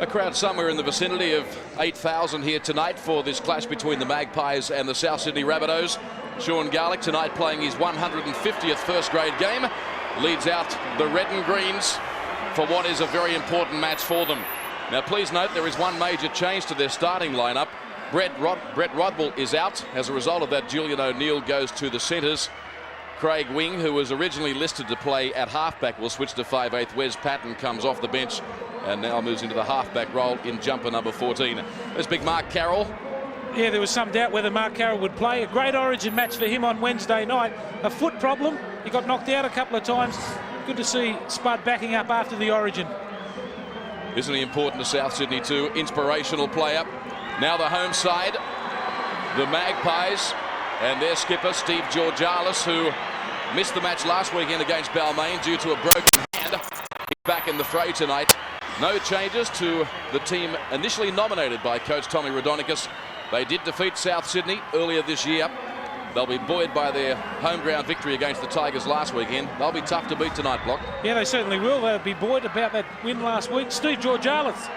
A crowd somewhere in the vicinity of 8,000 here tonight for this clash between the Magpies and the South Sydney Rabbitohs. Sean Garlick tonight playing his 150th first grade game. Leads out the red and greens for what is a very important match for them. Now please note there is one major change to their starting lineup. Brett Rodwell is out. As a result of that, Julian O'Neill goes to the centres. Craig Wing, who was originally listed to play at halfback, will switch to 5'8". Wes Patton comes off the bench and now moves into the halfback role in jumper number 14. There's big Mark Carroll. Yeah, there was some doubt whether Mark Carroll would play. A great origin match for him on Wednesday night. A foot problem. He got knocked out a couple of times. Good to see Spud backing up after the origin. Isn't he important to South Sydney too? Inspirational player. Now the home side, the Magpies and their skipper Steve Georgalis, who missed the match last weekend against Balmain due to a broken hand. He's back in the fray tonight. No changes to the team initially nominated by coach Tommy Radonicus. They did defeat South Sydney earlier this year. They'll be buoyed by their home ground victory against the Tigers last weekend. They'll be tough to beat tonight, Block. Yeah, they certainly will. They'll be buoyed about that win last week. Steve Georgalis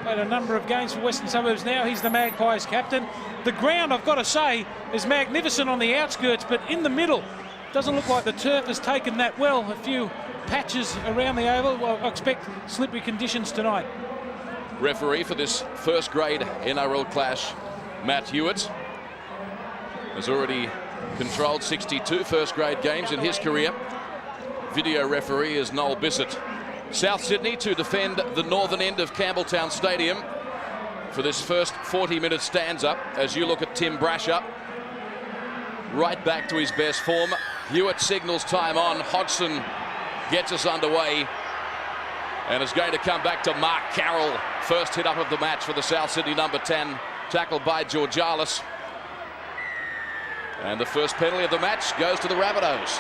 played a number of games for Western Suburbs now. He's the Magpies captain. The ground, I've got to say, is magnificent on the outskirts, but in the middle, doesn't look like the turf has taken that well. A few patches around the oval. Well, I expect slippery conditions tonight. Referee for this first grade NRL clash, Matt Hewitt, has already controlled 62 first grade games in his career. Video referee is Noel Bissett. South Sydney to defend the northern end of Campbelltown Stadium for this first 40-minute stanza. As you look at Tim Brasher, right back to his best form. Hewitt signals time on. Hodgson gets us underway and is going to come back to Mark Carroll. First hit up of the match for the South Sydney number 10, tackled by Georgalis. And the first penalty of the match goes to the Rabbitohs.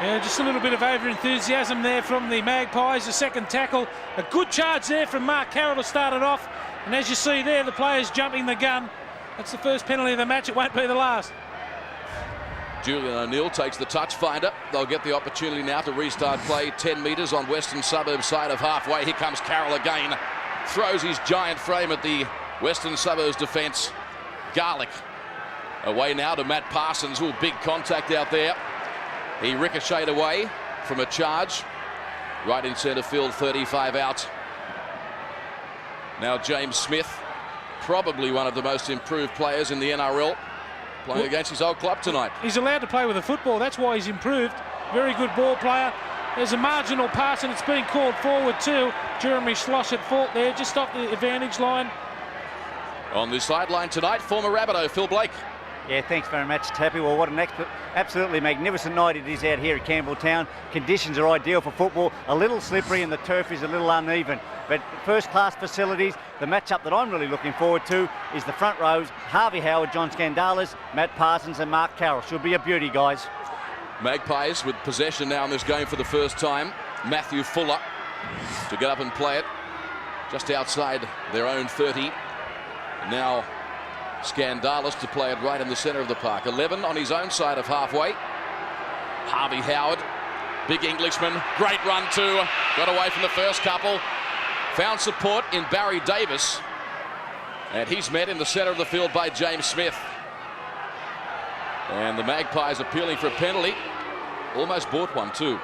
Yeah, just a little bit of over-enthusiasm there from the Magpies. The second tackle, a good charge there from Mark Carroll to start it off. And as you see there, the players jumping the gun. That's the first penalty of the match. It won't be the last. Julian O'Neill takes the touch finder. They'll get the opportunity now to restart play 10 metres on Western Suburbs side of halfway. Here comes Carroll again. Throws his giant frame at the Western Suburbs defence. Garlick away now to Matt Parsons. Ooh, big contact out there. He ricocheted away from a charge. Right in centre field, 35 out. Now James Smith, probably one of the most improved players in the NRL, playing against his old club tonight. He's allowed to play with the football. That's why he's improved. Very good ball player. There's a marginal pass and it's been called forward too. Jeremy Schloss at fault there, just off the advantage line. On the sideline tonight, former Rabbitoh Phil Blake. Yeah, thanks very much, Tappy. Well, what an absolutely magnificent night it is out here at Campbelltown. Conditions are ideal for football. A little slippery and the turf is a little uneven. But first-class facilities. The matchup that I'm really looking forward to is the front rows. Harvey Howard, John Skandalis, Matt Parsons and Mark Carroll. Should be a beauty, guys. Magpies with possession now in this game for the first time. Matthew Fuller to get up and play it just outside their own 30. Now Skandalis to play it right in the centre of the park. 11 on his own side of halfway. Harvey Howard, big Englishman, great run too. Got away from the first couple. Found support in Barry Davis. And he's met in the centre of the field by James Smith. And the Magpies appealing for a penalty. Almost bought one too.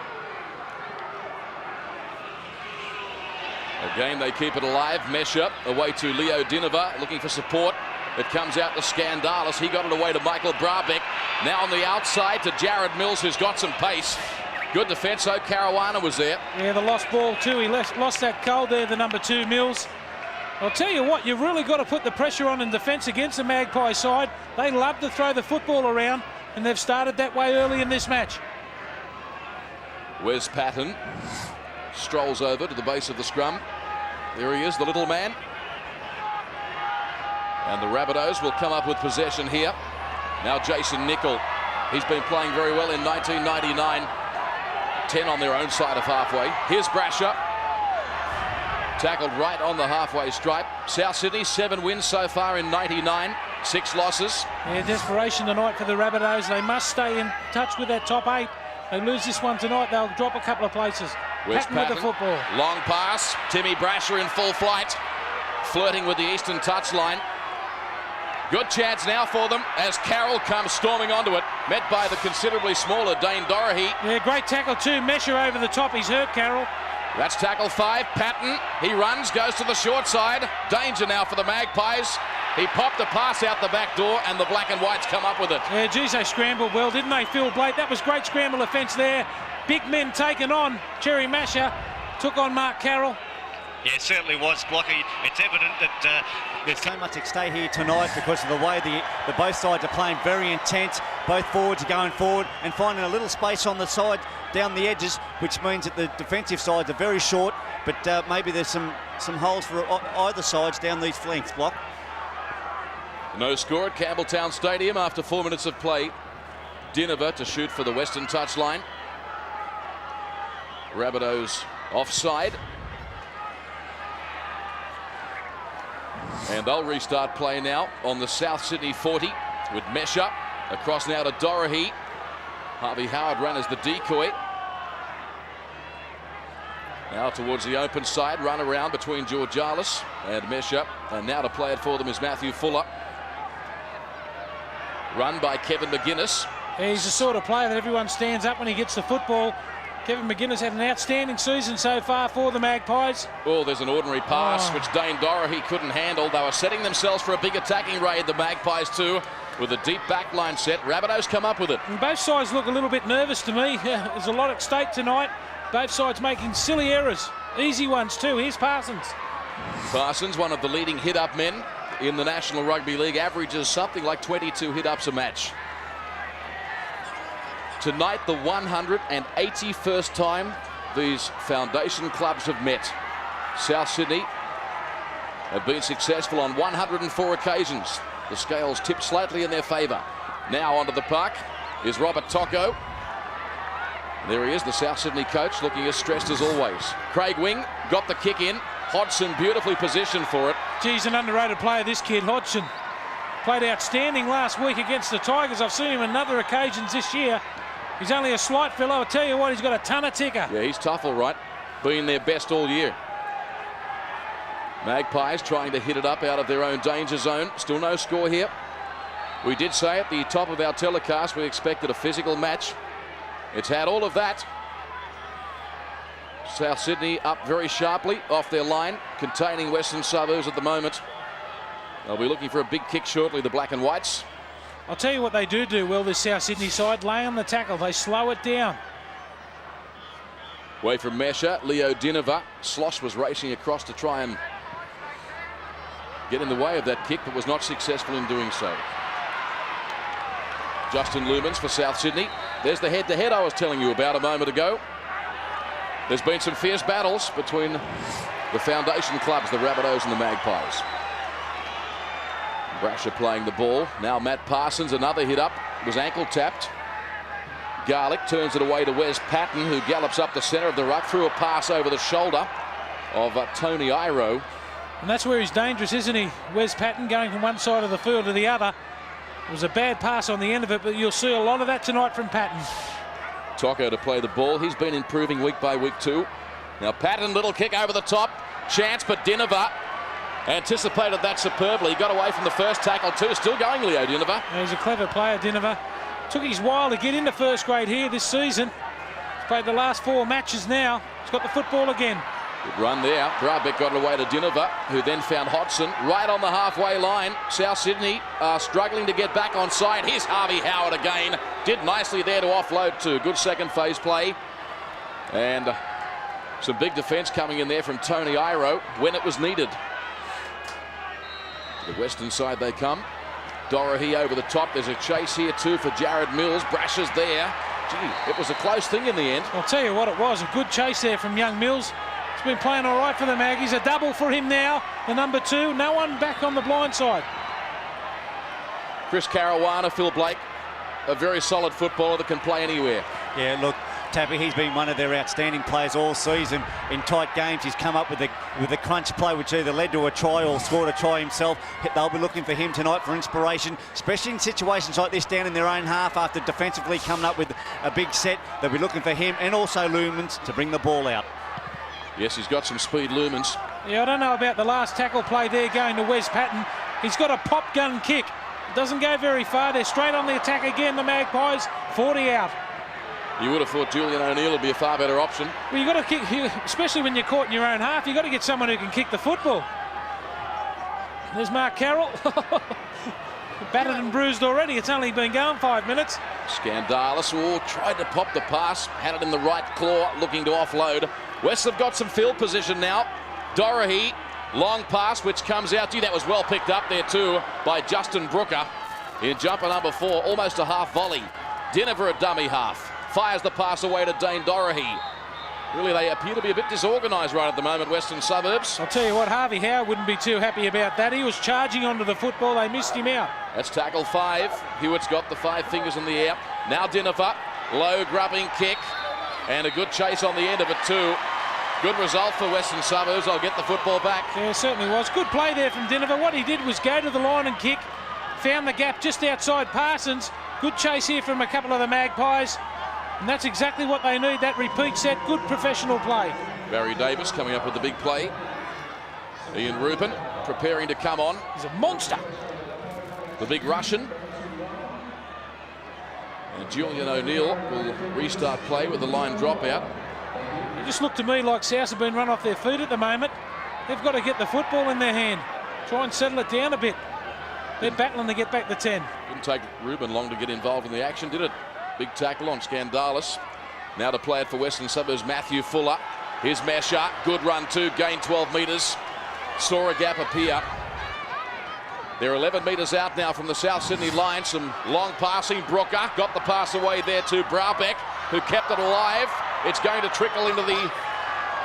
Again, they keep it alive. Mesher away to Leo Dinova, looking for support. It comes out to Skandalis. He got it away to Michael Brabeck. Now on the outside to Jared Mills, who's got some pace. Good defence, so Caruana was there. Yeah, the lost ball too. He lost that goal there, the number 2, Mills. I'll tell you what, you've really got to put the pressure on in defence against the Magpie side. They love to throw the football around, and they've started that way early in this match. Wes Patton strolls over to the base of the scrum. There he is, the little man. And the Rabbitohs will come up with possession here. Now Jason Nichol. He's been playing very well in 1999. 10 on their own side of halfway. Here's Brasher. Tackled right on the halfway stripe. South Sydney, 7 wins so far in 99. 6 losses. Yeah, desperation tonight for the Rabbitohs. They must stay in touch with that top 8. They lose this one tonight, they'll drop a couple of places. Where's Patton with the football. Long pass. Timmy Brasher in full flight, flirting with the eastern touchline. Good chance now for them as Carroll comes storming onto it, met by the considerably smaller Dane Doherty. Yeah, great tackle too. Mesher over the top. He's hurt Carroll. That's tackle 5. Patton, he runs, goes to the short side. Danger now for the Magpies. He popped a pass out the back door and the black and whites come up with it. Yeah, geez, they scrambled well, didn't they, Phil Blake? That was great scramble offence there. Big men taken on. Cherry Masher took on Mark Carroll. Yeah, it certainly was, Blocky. It's evident that there's so much at stake here tonight because of the way the both sides are playing very intense. Both forwards are going forward and finding a little space on the side, down the edges, which means that the defensive sides are very short, but maybe there's some holes for either sides down these flanks, Block. No score at Campbelltown Stadium after 4 minutes of play. Dinova to shoot for the western touchline. Rabbitohs offside. And they'll restart play now on the South Sydney 40 with Mesher across now to Doherty. Harvey Howard ran as the decoy. Now towards the open side, run around between Georgalis and Mesher. And now to play it for them is Matthew Fuller. Run by Kevin McGuinness. Yeah, he's the sort of player that everyone stands up when he gets the football. Kevin McGuinness had an outstanding season so far for the Magpies. Oh, there's an ordinary pass which Dane Doherty couldn't handle. They were setting themselves for a big attacking raid, the Magpies too, with a deep backline set. Rabbitohs come up with it. And both sides look a little bit nervous to me. There's a lot at stake tonight. Both sides making silly errors. Easy ones too. Here's Parsons. Parsons, one of the leading hit-up men in the National Rugby League, averages something like 22 hit-ups a match. Tonight, the 181st time these foundation clubs have met. South Sydney have been successful on 104 occasions. The scales tip slightly in their favour. Now onto the park is Robert Tocco. There he is, the South Sydney coach, looking as stressed as always. Craig Wing got the kick in. Hodgson beautifully positioned for it. Geez, an underrated player, this kid, Hodgson. Played outstanding last week against the Tigers. I've seen him on other occasions this year. He's only a slight fellow. I'll tell you what, he's got a ton of ticker. Yeah, he's tough, all right. Been their best all year. Magpies trying to hit it up out of their own danger zone. Still no score here. We did say at the top of our telecast we expected a physical match. It's had all of that. South Sydney up very sharply off their line, containing Western Suburbs at the moment. They'll be looking for a big kick shortly, the black and whites. I'll tell you what they do well, this South Sydney side, lay on the tackle. They slow it down. Away from Mesher, Leo Dinova. Sloss was racing across to try and get in the way of that kick, but was not successful in doing so. Justin Lumens for South Sydney. There's the head-to-head I was telling you about a moment ago. There's been some fierce battles between the foundation clubs, the Rabbitohs and the Magpies. Brasher playing the ball. Now Matt Parsons, another hit up, was ankle tapped. Garlick turns it away to Wes Patton, who gallops up the centre of the ruck, threw a pass over the shoulder of Tony Iro. And that's where he's dangerous, isn't he? Wes Patton going from one side of the field to the other. It was a bad pass on the end of it, but you'll see a lot of that tonight from Patton. Tocco to play the ball. He's been improving week by week too. Now Patton, little kick over the top. Chance, but Dinova anticipated that superbly. He got away from the first tackle too. Still going, Leo Dinova. Yeah, he's a clever player, Dinova. Took his while to get into first grade here this season. He's played the last 4 matches now. He's got the football again. Good run there. Brabeck got it away to Dinova, who then found Hodgson right on the halfway line. South Sydney struggling to get back on side. Here's Harvey Howard again. Did nicely there to offload too. Good second phase play. And some big defence coming in there from Tony Iro when it was needed. To the western side they come. Doherty over the top. There's a chase here too for Jared Mills. Brasher's there. Gee, it was a close thing in the end. I'll tell you what it was. A good chase there from young Mills. He's been playing all right for the Maggies. A double for him now. The number 2. No one back on the blind side. Chris Caruana, Phil Blake, a very solid footballer that can play anywhere. Yeah, look, Tappy, he's been one of their outstanding players all season. In tight games, he's come up with the crunch play, which either led to a try or scored a try himself. They'll be looking for him tonight for inspiration, especially in situations like this down in their own half after defensively coming up with a big set. They'll be looking for him and also Lumens to bring the ball out. Yes, he's got some speed, Lumens. Yeah, I don't know about the last tackle play there going to Wes Patton. He's got a pop gun kick. It doesn't go very far. They're straight on the attack again, the Magpies. 40 out. You would have thought Julian O'Neill would be a far better option. Well, you've got to kick, especially when you're caught in your own half, you've got to get someone who can kick the football. There's Mark Carroll. Battered and bruised already. It's only been going 5 minutes. Scandalis tried to pop the pass, had it in the right claw, looking to offload. West have got some field position now. Dorahy, long pass, which comes out to you. That was well picked up there too by Justin Brooker in jumper number 4, almost a half volley. Dinover a dummy half. Fires the pass away to Dane Dorahy. Really, they appear to be a bit disorganised right at the moment, Western Suburbs. I'll tell you what, Harvey Howe wouldn't be too happy about that. He was charging onto the football. They missed him out. That's tackle 5. Hewitt's got the 5 fingers in the air. Now Dinover, low grubbing kick, and a good chase on the end of it too. Good result for Western Suburbs. I'll get the football back. Yeah, certainly was. Good play there from Dinover. What he did was go to the line and kick. Found the gap just outside Parsons. Good chase here from a couple of the Magpies. And that's exactly what they need, that repeat set. Good professional play. Barry Davis coming up with the big play. Ian Rupin preparing to come on. He's a monster. The big Russian. And Julian O'Neill will restart play with the line dropout. It just looked to me like South have been run off their feet at the moment. They've got to get the football in their hand. Try and settle it down a bit. They're battling to get back the 10. Didn't take Rubin long to get involved in the action, did it? Big tackle on Scandalis. Now to play it for Western Suburbs, Matthew Fuller. Here's Mesha. Good run too. Gained 12 metres. Saw a gap appear. They're 11 metres out now from the South Sydney line. Some long passing. Brooker got the pass away there to Braubeck, who kept it alive. It's going to trickle into the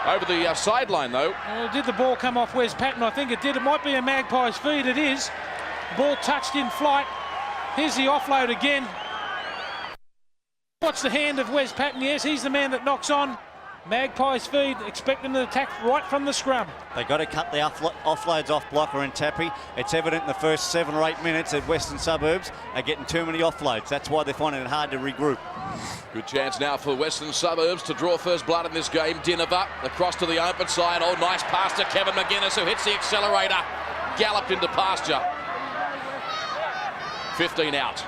over the sideline though. Did the ball come off Wes Patton? I think it did. It might be a Magpies feed. It is. Ball touched in flight. Here's the offload again. Watch the hand of Wes Patton. Yes, he's the man that knocks on. Magpies feed, expecting the attack right from the scrum. They've got to cut the offloads off Blocker and Tappy. It's evident in the first 7 or 8 minutes that Western Suburbs are getting too many offloads. That's why they're finding it hard to regroup. Good chance now for Western Suburbs to draw first blood in this game. Dinover across to the open side. Oh, nice pass to Kevin McGuinness, who hits the accelerator. Galloped into pasture. 15 out.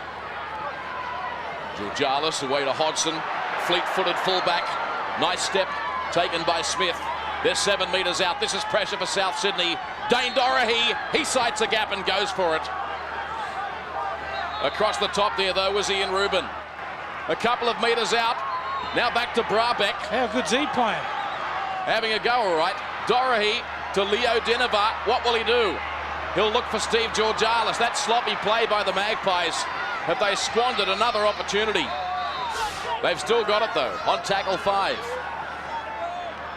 Georgalis away to Hodgson. Fleet-footed fullback. Nice step taken by Smith. They're 7 metres out. This is pressure for South Sydney. Dane Dorahy, he sights a gap and goes for it. Across the top there, though, was Ian Rubin. A couple of metres out. Now back to Braubeck. How good's he playing? Having a go, all right. Dorahy to Leo Dinover. What will he do? He'll look for Steve Georgalis. That sloppy play by the Magpies. Have they squandered another opportunity? They've still got it though, on tackle 5.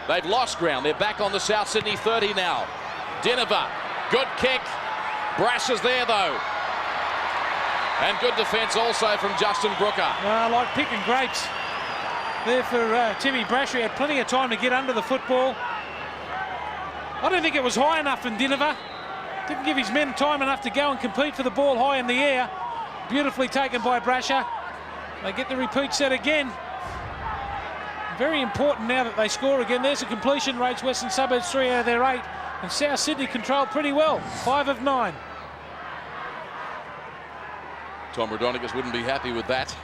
They've lost ground. They're back on the South Sydney 30 now. Dinover, good kick. Brash is there though. And good defence also from Justin Brooker. Like picking grapes there for Timmy Brash. He had plenty of time to get under the football. I don't think it was high enough from Dinover. Didn't give his men time enough to go and compete for the ball high in the air. Beautifully taken by Brasher. They get the repeat set again. Very important now that they score again. There's the completion rates. Western Suburbs 3 out of their 8. And South Sydney controlled pretty well. 5 of 9. Tom Rodonicus wouldn't be happy with that.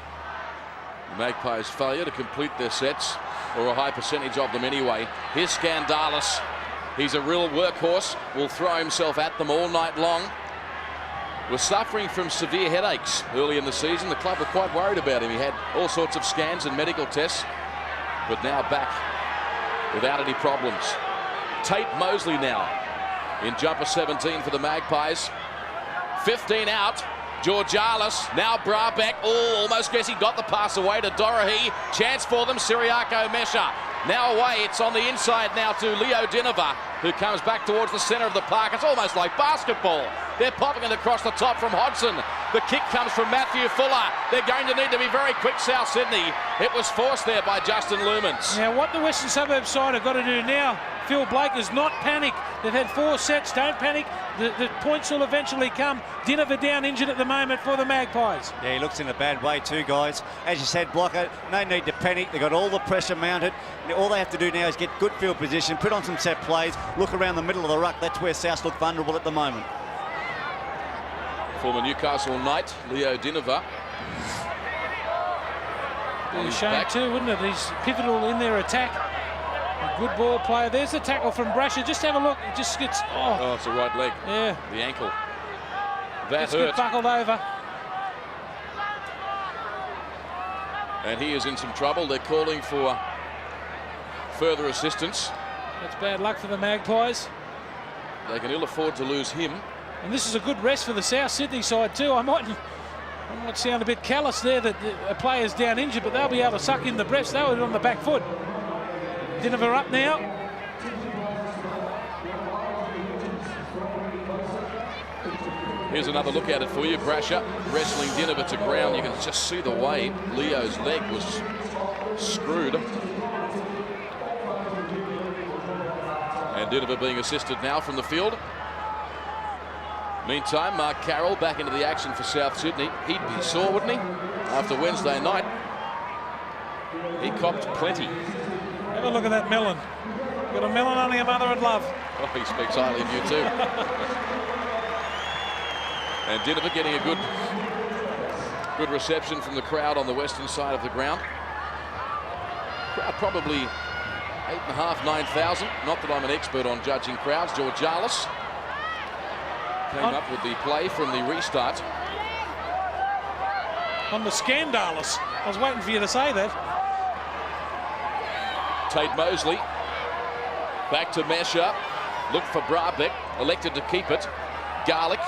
The Magpies' failure to complete their sets, or a high percentage of them anyway. Here's Scandalis. He's a real workhorse. Will throw himself at them all night long. Was suffering from severe headaches early in the season. The club were quite worried about him. He had all sorts of scans and medical tests, but now back without any problems. Tate Mosley now in jumper 17 for the Magpies. 15 out. Georgalis, now Braubeck. Oh, almost guess he got the pass away to Dorahy. Chance for them, Siriaco Mesha. Now away, it's on the inside now to Leo Dinover, who comes back towards the centre of the park. It's almost like basketball. They're popping it across the top from Hodgson. The kick comes from Matthew Fuller. They're going to need to be very quick, South Sydney. It was forced there by Justin Lumens. Now, what the Western Suburbs side have got to do now Phil Blake is not panic. They've had 4 sets. Don't panic. The points will eventually come. Dinover down injured at the moment for the Magpies. Yeah, he looks in a bad way too, guys. As you said, Blocker, no need to panic. They've got all the pressure mounted. All they have to do now is get good field position, put on some set plays, look around the middle of the ruck. That's where South look vulnerable at the moment. Former Newcastle Knight, Leo Dinover. Be a shame too, wouldn't it? He's pivotal in their attack. A good ball player. There's the tackle from Brasher. Just have a look. It just gets... Oh, it's the right leg. Yeah. The ankle. That just hurt. get buckled over. And he is in some trouble. They're calling for further assistance. That's bad luck for the Magpies. They can ill afford to lose him. And this is a good rest for the South Sydney side too. I might sound a bit callous there that a player's down injured, but they'll be able to suck in the breaths. They were on the back foot. Dinover up now. Here's another look at it for you. Brasher wrestling Dinover to ground. You can just see the way Leo's leg was screwed. And Dinover being assisted now from the field. Meantime, Mark Carroll back into the action for South Sydney. He'd be sore, wouldn't he? After Wednesday night, he copped plenty. Have a look at that melon. Got a melon only a mother would love. Oh, he speaks highly of you too. And Dinover getting a good reception from the crowd on the western side of the ground. Crowd probably 8,500, 9,000. Not that I'm an expert on judging crowds. George Jarlis came up with the play from the restart. On the scandalous. I was waiting for you to say that. Tate Mosley back to Mesher. Looked for Brabeck. Elected to keep it. Garlick.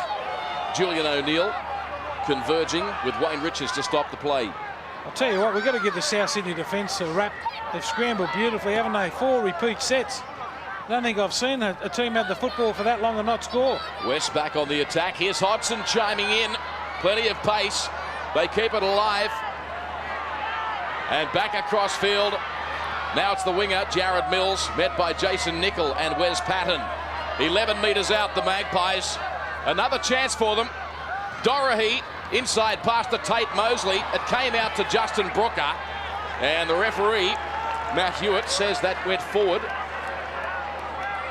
Julian O'Neill converging with Wayne Richards to stop the play. I'll tell you what, we've got to give the South Sydney defence a rap. They've scrambled beautifully, haven't they? 4 repeat sets. I don't think I've seen a team have the football for that long and not score. West back on the attack. Here's Hodgson chiming in. Plenty of pace. They keep it alive. And back across field. Now it's the winger, Jared Mills, met by Jason Nicol and Wes Patton. 11 metres out, the Magpies. Another chance for them. Dorahy inside past the Tate Mosley. It came out to Justin Brooker. And the referee, Matt Hewitt, says that went forward.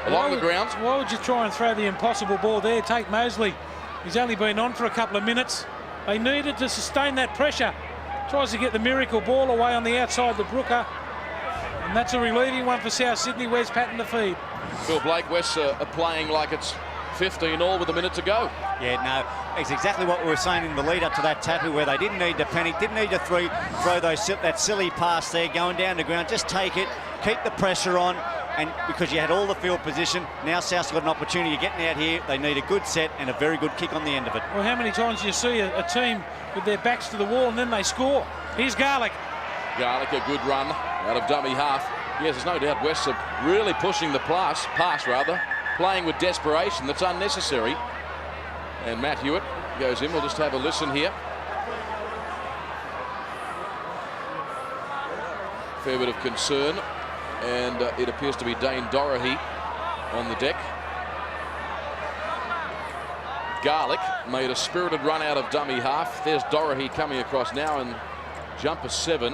Along the grounds. Why would you try and throw the impossible ball there? Tate Mosley, he's only been on for a couple of minutes. They needed to sustain that pressure. Tries to get the miracle ball away on the outside to Brooker. And that's a relieving one for South Sydney. Where's Patton to feed? Phil Blake, West are playing like it's 15 all with a minute to go. Yeah, no, it's exactly what we were saying in the lead up to that tackle, where they didn't need to panic, didn't need to throw that silly pass there going down the ground. Just take it, keep the pressure on. And because you had all the field position, now South's got an opportunity of getting out here. They need a good set and a very good kick on the end of it. Well, how many times do you see a team with their backs to the wall and then they score? Here's Garlick. Garlick, a good run out of dummy half. Yes, there's no doubt West are really pushing the pass, playing with desperation that's unnecessary. And Matt Hewitt goes in. We'll just have a listen here. Fair bit of concern. And it appears to be Dane Dorahy on the deck. Garlick made a spirited run out of dummy half. There's Dorahy coming across now in jumper 7.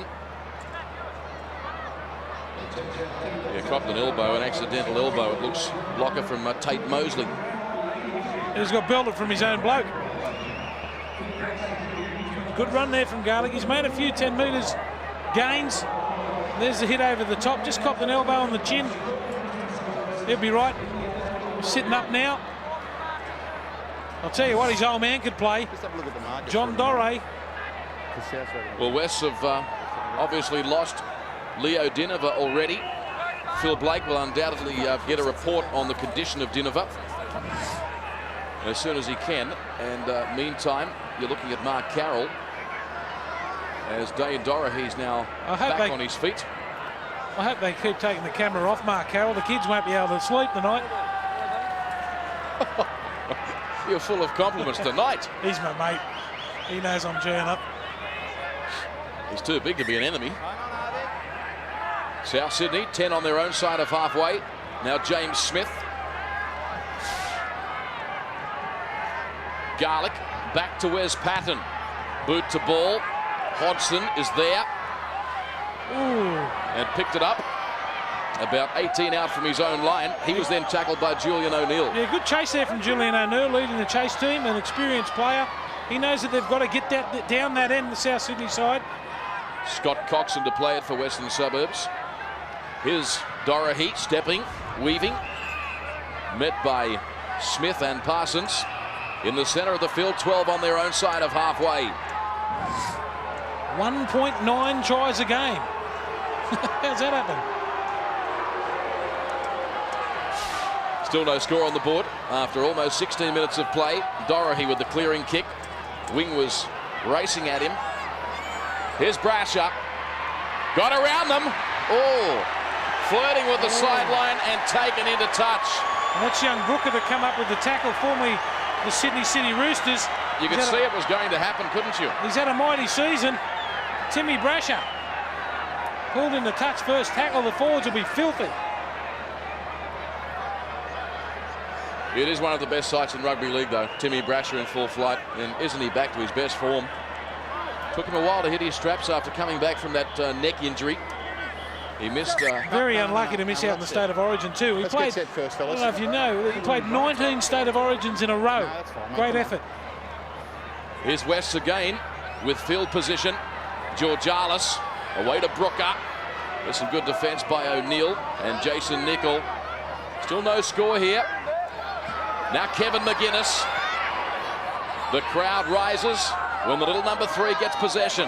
Yeah, copped an elbow, an accidental elbow. It looks blocker from Tate Mosley. He's got belted from his own bloke. Good run there from Garlick. He's made a few 10 metres gains. There's the hit over the top. Just copped an elbow on the chin. He'll be right. He's sitting up now. I'll tell you what, his old man could play. Just have a look at the market. John Doré. Well, West have obviously lost Leo Dinover already. Phil Blake will undoubtedly get a report on the condition of Dinover as soon as he can. And meantime, you're looking at Mark Carroll as Dane Dorahy's now back on his feet. I hope they keep taking the camera off Mark Carroll. The kids won't be able to sleep tonight. You're full of compliments tonight. He's my mate. He knows I'm G'ing up. He's too big to be an enemy. South Sydney, 10 on their own side of halfway. Now James Smith. Garlick back to Wes Patton. Boot to ball. Hodgson is there. Ooh. And picked it up. About 18 out from his own line. He was then tackled by Julian O'Neill. Yeah, good chase there from Julian O'Neill, leading the chase team, an experienced player. He knows that they've got to get that down that end, the South Sydney side. Scott Coxon to play it for Western Suburbs. Here's Dorahy stepping, weaving. Met by Smith and Parsons. In the centre of the field, 12 on their own side of halfway. 1.9 tries a game. How's that happen? Still no score on the board after almost 16 minutes of play. Dorahy with the clearing kick. Wing was racing at him. Here's Brasher. Got around them. Oh, flirting with the sideline and taken into touch. And that's young Brooker that come up with the tackle, formerly the Sydney City Roosters. You could see it was going to happen, couldn't you? He's had a mighty season. Timmy Brasher pulled in the touch first tackle. The forwards will be filthy. It is one of the best sights in rugby league, though. Timmy Brasher in full flight, and isn't he back to his best form? Took him a while to hit his straps after coming back from that neck injury. He missed. Very unlucky to miss out in the State of Origin too. He played. First, I don't know if you know, he played 19 State of Origins in a row. No, great effort. Here's West again with field position. Georgalis away to Brooker. There's some good defence by O'Neill and Jason Nicol. Still no score here. Now Kevin McGuinness. The crowd rises when the little number 3 gets possession.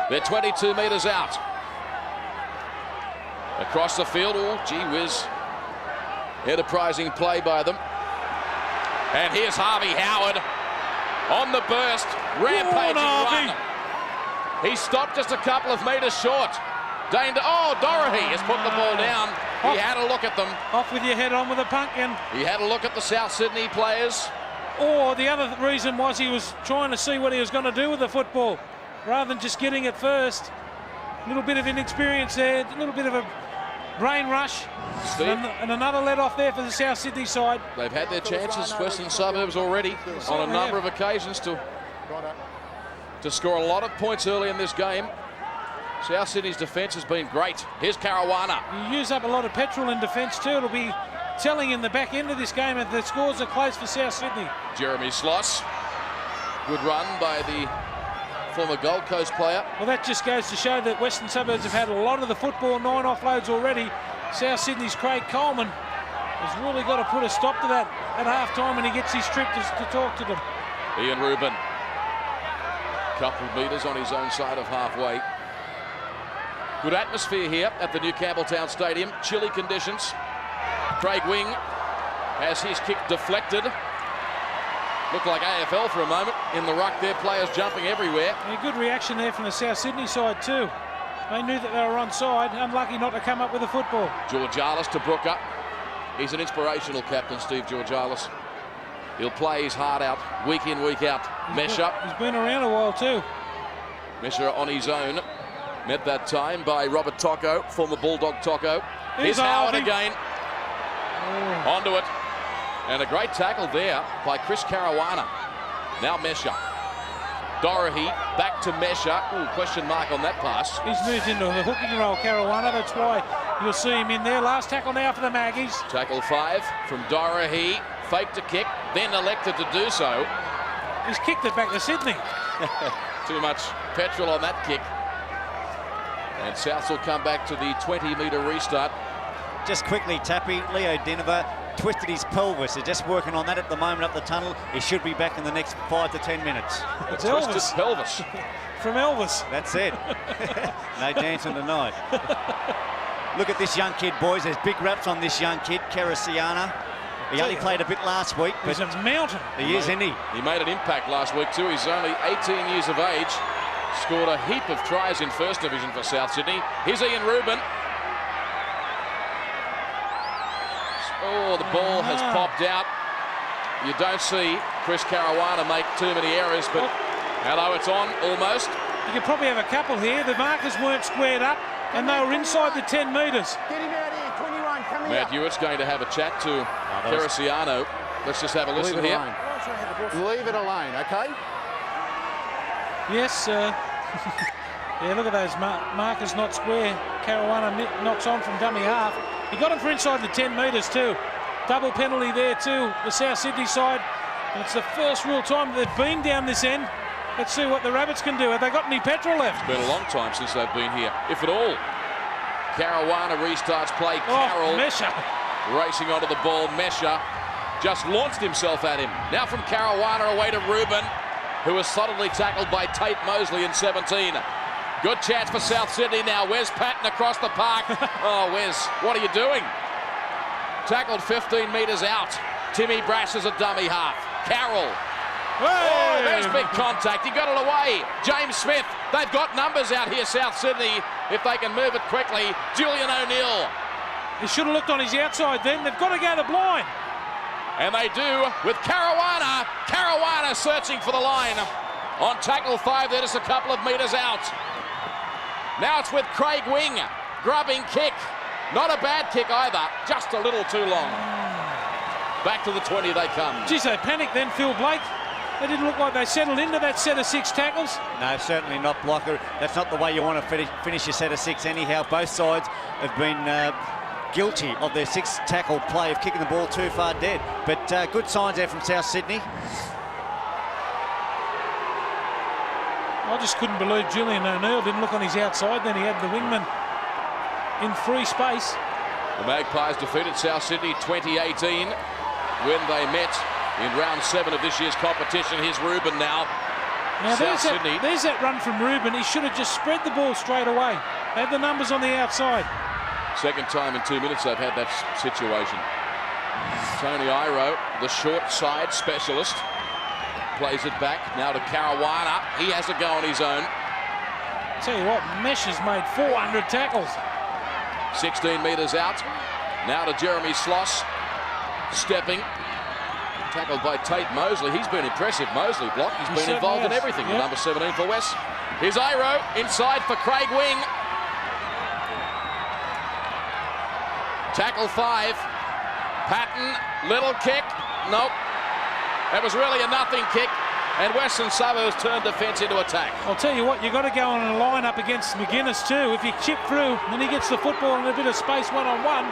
They're 22 metres out. Across the field, oh, gee whiz. Enterprising play by them. And here's Harvey Howard on the burst, rampaging run. He stopped just a couple of metres short. Dorahy has put the ball down. He had a look at them. Off with your head on with a pumpkin. He had a look at the South Sydney players. Or the other reason was he was trying to see what he was going to do with the football, rather than just getting it first. A little bit of inexperience there, a little bit of a brain rush. And another let off there for the South Sydney side. They've had their chances, Western Suburbs, already on a number of occasions to score a lot of points early in this game. South Sydney's defence has been great. Here's Caruana. You use up a lot of petrol in defence too. It'll be telling in the back end of this game if the scores are close for South Sydney. Jeremy Sloss. Good run by the former Gold Coast player. Well, that just goes to show that Western Suburbs have had a lot of the football, 9 offloads already. South Sydney's Craig Coleman has really got to put a stop to that at half-time when he gets his trip to talk to them. Ian Rubin. Couple of metres on his own side of halfway. Good atmosphere here at the new Campbelltown Stadium. Chilly conditions. Craig Wing has his kick deflected. Looked like AFL for a moment. In the ruck there, players jumping everywhere. And a good reaction there from the South Sydney side too. They knew that they were onside. Unlucky not to come up with a football. Georgalis to Brooker. He's an inspirational captain, Steve Georgalis. He'll play his heart out, week in, week out. Mesher. He's been around a while too. Mesher on his own. Met that time by Robert Tocco, former Bulldog Tocco. Here's Howard again. Oh. Onto it. And a great tackle there by Chris Caruana. Now Mesher. Dorahy back to Mesher. Ooh, question mark on that pass. He's moved into the hooking role, Caruana. That's why you'll see him in there. Last tackle now for the Maggies. Tackle 5 from Dorahy. Faked a kick, then elected to do so. He's kicked it back to Sydney. Too much petrol on that kick. And Souths will come back to the 20-metre restart. Just quickly, Tappy, Leo Dinover twisted his pelvis. They're just working on that at the moment up the tunnel. He should be back in the next 5 to 10 minutes. It's Twisted Elvis. pelvis. From Elvis. That's it. No dancing tonight. Look at this young kid, boys. There's big raps on this young kid, Kerasiana. He only played a bit last week, but he's a mountain. He is, isn't he? He made an impact last week too. He's only 18 years of age. Scored a heap of tries in First Division for South Sydney. Here's Ian Rubin. Oh, the ball has popped out. You don't see Chris Caruana make too many errors, but hello, it's on almost. You could probably have a couple here. The markers weren't squared up, and they were inside the 10 metres. Get him out here, 21, coming Matt Hewitt's going to have a chat to Cariciano. Let's just have a listen here. Leave it alone, okay? Yes, yeah, look at those markers not square. Caruana knocks on from dummy half. He got him for inside the 10 metres too. Double penalty there too, the South Sydney side. And it's the first real time they've been down this end. Let's see what the Rabbits can do. Have they got any petrol left? It's been a long time since they've been here, if at all. Caruana restarts play. Carroll Mesha racing onto the ball. Mesha just launched himself at him. Now from Caruana away to Ruben, who was solidly tackled by Tate Mosley in 17. Good chance for South Sydney now. Wes Patton across the park. Oh, Wes, what are you doing? Tackled 15 metres out. Timmy Brass is a dummy half. Carroll. Oh, there's big contact. He got it away. James Smith. They've got numbers out here, South Sydney, if they can move it quickly. Julian O'Neill. He should have looked on his outside then. They've got to go to blind. And they do with Caruana. Caruana searching for the line. On tackle 5, they're just a couple of metres out. Now it's with Craig Wing. Grubbing kick. Not a bad kick either. Just a little too long. Back to the 20 they come. Geez, they panicked then, Phil Blake. They didn't look like they settled into that set of 6 tackles. No, certainly not, Blocker. That's not the way you want to finish your set of 6 anyhow. Both sides have been guilty of their 6 tackle play of kicking the ball too far dead. But good signs there from South Sydney. I just couldn't believe Julian O'Neill didn't look on his outside. Then he had the wingman in free space. The Magpies defeated South Sydney 2018 when they met in round 7 of this year's competition. Here's Ruben now. Now there's that run from Ruben. He should have just spread the ball straight away. They had the numbers on the outside. Second time in 2 minutes they've had that situation. Tony Iro, the short side specialist, plays it back now to Caruana. He has a go on his own. Tell you what, Mesh has made 400 tackles. 16 metres out. Now to Jeremy Sloss, stepping. Tackled by Tate Mosley. He's been impressive. Mosley block. He's been involved in everything. Yep. Number 17 for West. Here's Iro inside for Craig Wing. Tackle 5. Patton, little kick. Nope. That was really a nothing kick. And Western Suburbs turned defence into attack. I'll tell you what, you've got to go on a line up against McGuinness too. If you chip through, then he gets the football in a bit of space one-on-one,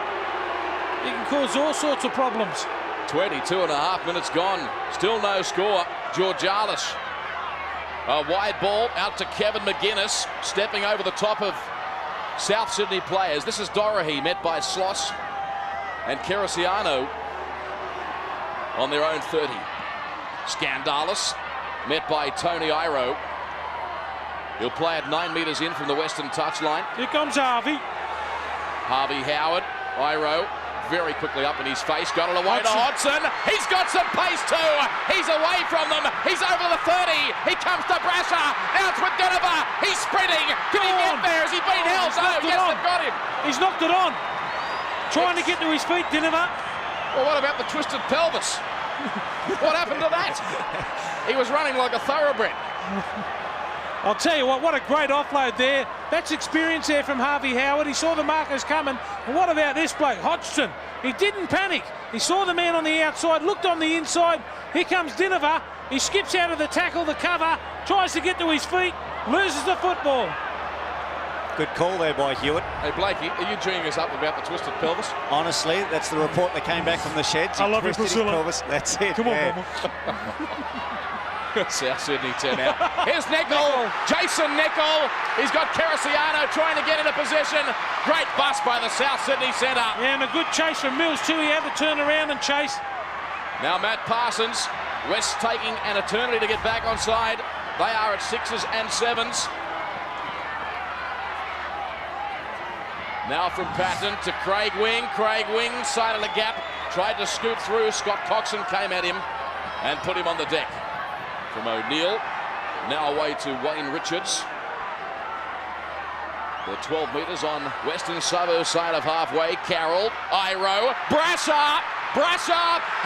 he can cause all sorts of problems. 22.5 minutes gone. Still no score. Georgialis. A wide ball out to Kevin McGuinness, stepping over the top of South Sydney players. This is Dorahy, met by Sloss and Cariciano on their own 30. Scandalis, met by Tony Iro. He'll play it 9 metres in from the western touchline. Here comes Harvey. Harvey Howard, Iro, very quickly up in his face, got it away to Hodgson. He's got some pace too. He's away from them. He's over the 30. He comes to Brasher. Now it's with Denver. He's sprinting. Can he get there? Has he been held? Oh, yes, they've got him. He's knocked it on. Trying to get to his feet, Denver. Well, what about the twisted pelvis? What happened to that? He was running like a thoroughbred. I'll tell you what a great offload there. That's experience there from Harvey Howard. He saw the markers coming. And what about this bloke, Hodgson? He didn't panic. He saw the man on the outside, looked on the inside. Here comes Dinova. He skips out of the tackle, the cover, tries to get to his feet, loses the football. Good call there by Hewitt. Hey, Blakey, are you dreaming us up about the twisted pelvis? Honestly, that's the report that came back from the sheds. I love you, Priscilla. That's it. Come on, Mama. South Sydney 10 out. Here's Nickel. Jason Nickel. He's got Cariciano trying to get into position. Great bust by the South Sydney centre. Yeah, and a good chase from Mills too. He had to turn around and chase. Now Matt Parsons. West taking an eternity to get back on side. They are at 6s and 7s. Now from Patton to Craig Wing. Craig Wing, side of the gap, tried to scoot through. Scott Coxon came at him and put him on the deck. From O'Neill, now away to Wayne Richards. The 12 metres on Western Suburbs side of halfway. Carroll, Iro, Brasher,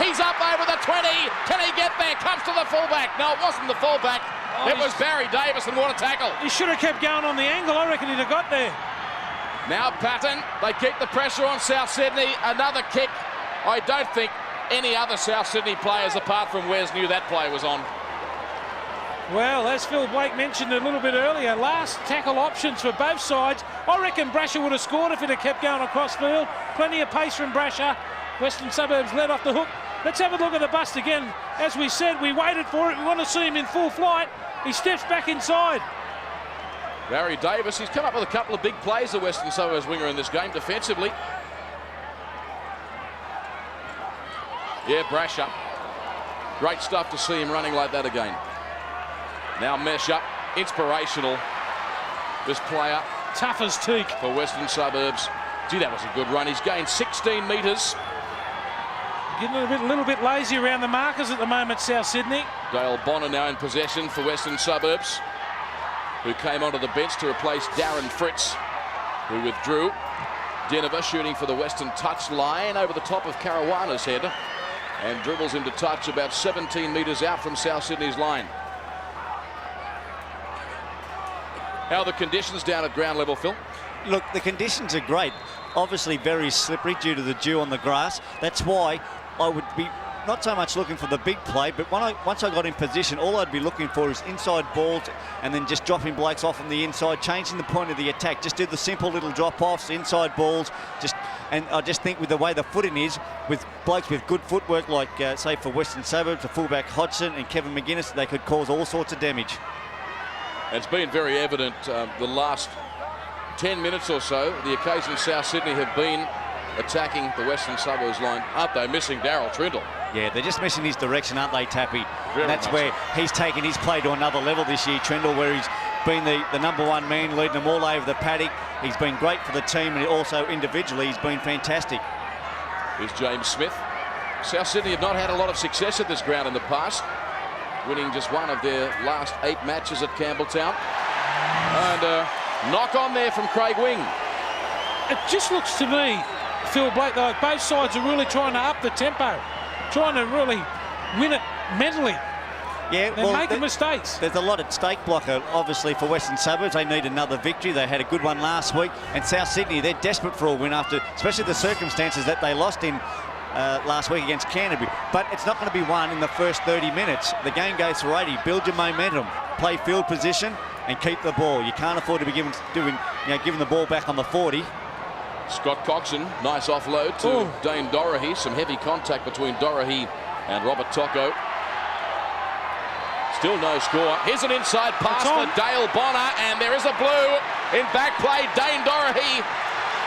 he's up over the 20. Can he get there? Comes to the fullback. No, it wasn't the fullback. It was Barry Davis, and what a tackle. He should have kept going on the angle. I reckon he'd have got there. Now Patton, they keep the pressure on South Sydney. Another kick. I don't think any other South Sydney players apart from Wes knew that play was on. Well, as Phil Blake mentioned a little bit earlier, last tackle options for both sides. I reckon Brasher would have scored if it had kept going across field. Plenty of pace from Brasher. Western Suburbs led off the hook. Let's have a look at the bust again. As we said, we waited for it. We want to see him in full flight. He steps back inside. Barry Davis, he's come up with a couple of big plays, the Western Suburbs winger in this game defensively. Yeah, Brasher. Great stuff to see him running like that again. Now mesh up, inspirational, this player. Tough as teak. For Western Suburbs. Gee, that was a good run. He's gained 16 metres. Getting a little bit lazy around the markers at the moment, South Sydney. Dale Bonner now in possession for Western Suburbs, who came onto the bench to replace Darren Fritz, who withdrew. Denver shooting for the Western touch line over the top of Caruana's head and dribbles into touch about 17 metres out from South Sydney's line. How are the conditions down at ground level, Phil? Look, the conditions are great. Obviously very slippery due to the dew on the grass. That's why I would be not so much looking for the big play, but once I got in position, all I'd be looking for is inside balls and then just dropping blokes off on the inside, changing the point of the attack. Just do the simple little drop-offs, inside balls. And I just think with the way the footing is, with blokes with good footwork like, say, for Western Suburbs, the fullback Hodgson and Kevin McGuinness, they could cause all sorts of damage. It's been very evident the last 10 minutes or so, the occasions South Sydney have been attacking the Western Suburbs line. Aren't they missing Daryl Trindle? Yeah, they're just missing his direction, aren't they, Tappy? Very and that's much where so. he's taken his play to another level this year, Trindle, where he's been the #1 man, leading them all over the paddock. He's been great for the team, and also individually he's been fantastic. Here's James Smith. South Sydney have not had a lot of success at this ground in the past, winning just one of their last 8 matches at Campbelltown. And knock on there from Craig Wing. It just looks to me, Phil Blake, like both sides are really trying to up the tempo, trying to really win it mentally. Yeah, They're making mistakes. There's a lot at stake, Blocker, obviously, for Western Suburbs. They need another victory. They had a good one last week. And South Sydney, they're desperate for a win after, especially the circumstances that they lost in last week against Canterbury. But it's not going to be won in the first 30 minutes. The game goes for 80. Build your momentum. Play field position and keep the ball. You can't afford to be giving the ball back on the 40. Scott Coxon, nice offload to Dane Dorahy. Some heavy contact between Dorahy and Robert Tocco. Still no score. Here's an inside pass for Dale Bonner, and there is a blue in back play. Dane Dorahy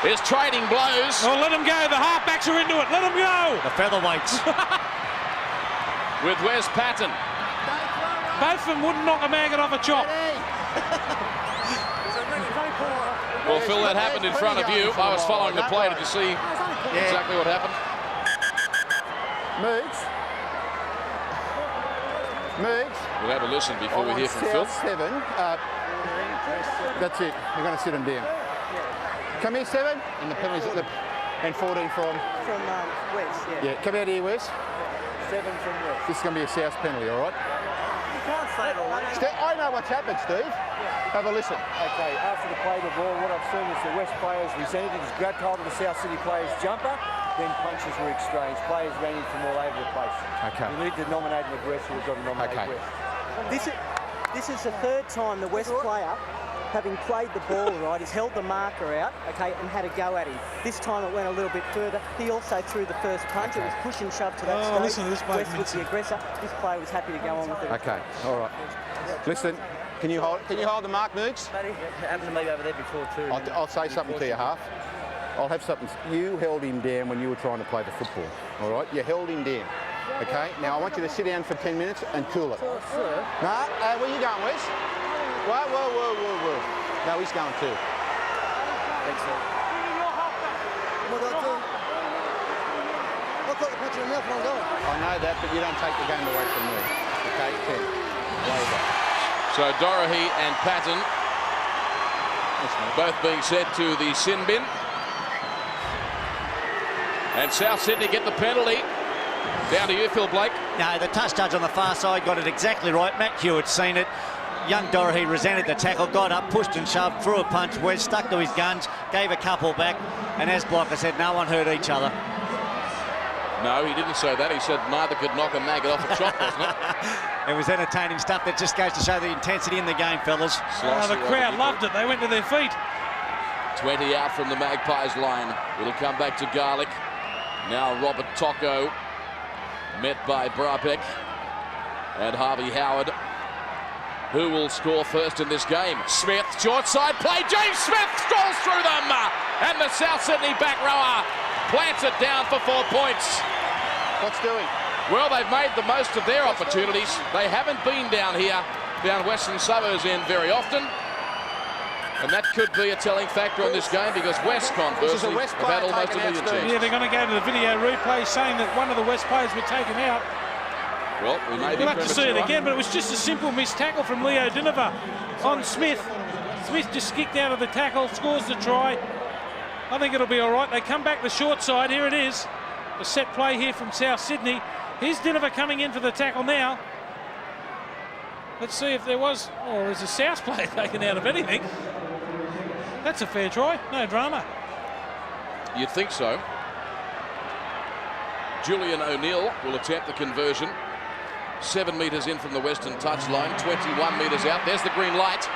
is trading blows. Oh, let him go. The halfbacks are into it. Let him go. The featherweights. With Wes Patton. Both of them wouldn't knock a maggot off a chop. Well, Phil, that happened in front of you. I was following the play. Did you see exactly what happened? Moogs. We'll have a listen before we hear from Phil. 7. That's it. You're going to sit him down. Come here, 7. And the penalties at the... And 14 from... From West, yeah. Yeah, come out here, Wes. 7 from West. This is going to be a South penalty, all right? You can't say it all. I know what's happened, Steve. Have a listen. Okay, after the play the ball, what I've seen is the West players resented it, just grabbed hold of the South City players' jumper, then punches were exchanged. Players ran in from all over the place. Okay. You need to nominate an aggressor, we've got to nominate West. This is the 3rd time the West player, having played the ball right, he's held the marker out, okay, and had a go at him. This time it went a little bit further. He also threw the first punch. It was push and shove to that stage. Listen to this bloke. West was the aggressor. This player was happy to go on with it. Okay, all right. Listen, can you hold the mark, Moogs? It happened to me over there before too. I'll say something to you, Half. I'll have something. You held him down when you were trying to play the football, all right? You held him down, okay? Now, I want you to sit down for 10 minutes and cool it. Sir. No, where you going, Wes? Whoa. No, he's going too. Thanks, sir. I've got the punch in the mouth and I'm going. I know that, but you don't take the game away from me. Okay, 10. Labour. So Dorahy and Patton both being sent to the sin bin. And South Sydney get the penalty. Down to you, Phil Blake. No, the touch judge on the far side got it exactly right. Matt Hewitt's seen it. young Doherty resented the tackle, got up, pushed and shoved, threw a punch. Wes stuck to his guns, gave a couple back, and as Blocker said, no one hurt each other. No, he didn't say that. He said neither could knock a maggot off a chop, wasn't it? It was entertaining stuff. That just goes to show the intensity in the game, fellas. The crowd loved it. They went to their feet. 20 out from the Magpies line. It'll come back to Garlick. Now Robert Tocco, met by Brabek and Harvey Howard. Who will score first in this game? Smith, short side play. James Smith strolls through them. And the South Sydney back rower plants it down for 4 points. What's doing? Well, they've made the most of their opportunities. They haven't been down here, down Western Suburbs end very often. And that could be a telling factor on this game because West, conversely, have had almost a million chances. Yeah, they're going to go to the video replay saying that one of the West players were taken out. Well, we'll have to see it again, but it was just a simple missed tackle from Leo Dinova on Smith. Smith just kicked out of the tackle, scores the try. I think it'll be all right. They come back the short side. Here it is. A set play here from South Sydney. Here's Dinova coming in for the tackle now. Let's see if there was... Oh, there's a South player taken out of anything. That's a fair try. No drama. You'd think so. Julian O'Neill will attempt the conversion. 7 metres in from the western touchline, 21 metres out. There's the green light.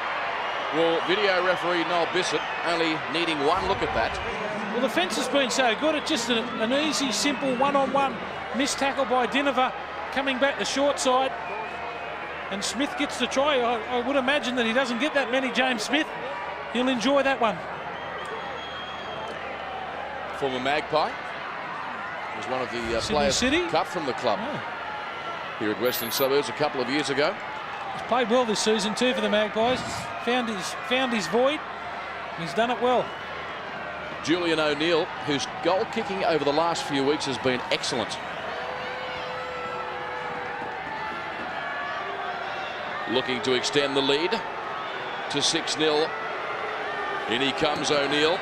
Well, video referee Noel Bissett only needing one look at that. Well, the fence has been so good. It's just an easy, simple one-on-one missed tackle by Dinova, coming back the short side. And Smith gets the try. I would imagine that he doesn't get that many, James Smith. He'll enjoy that one. Former Magpie. Was one of the players cut from the club here at Western Suburbs a couple of years ago. He's played well this season too for the Magpies. Found his void. He's done it well. Julian O'Neill, whose goal kicking over the last few weeks has been excellent. Looking to extend the lead to 6-0. In he comes, O'Neill.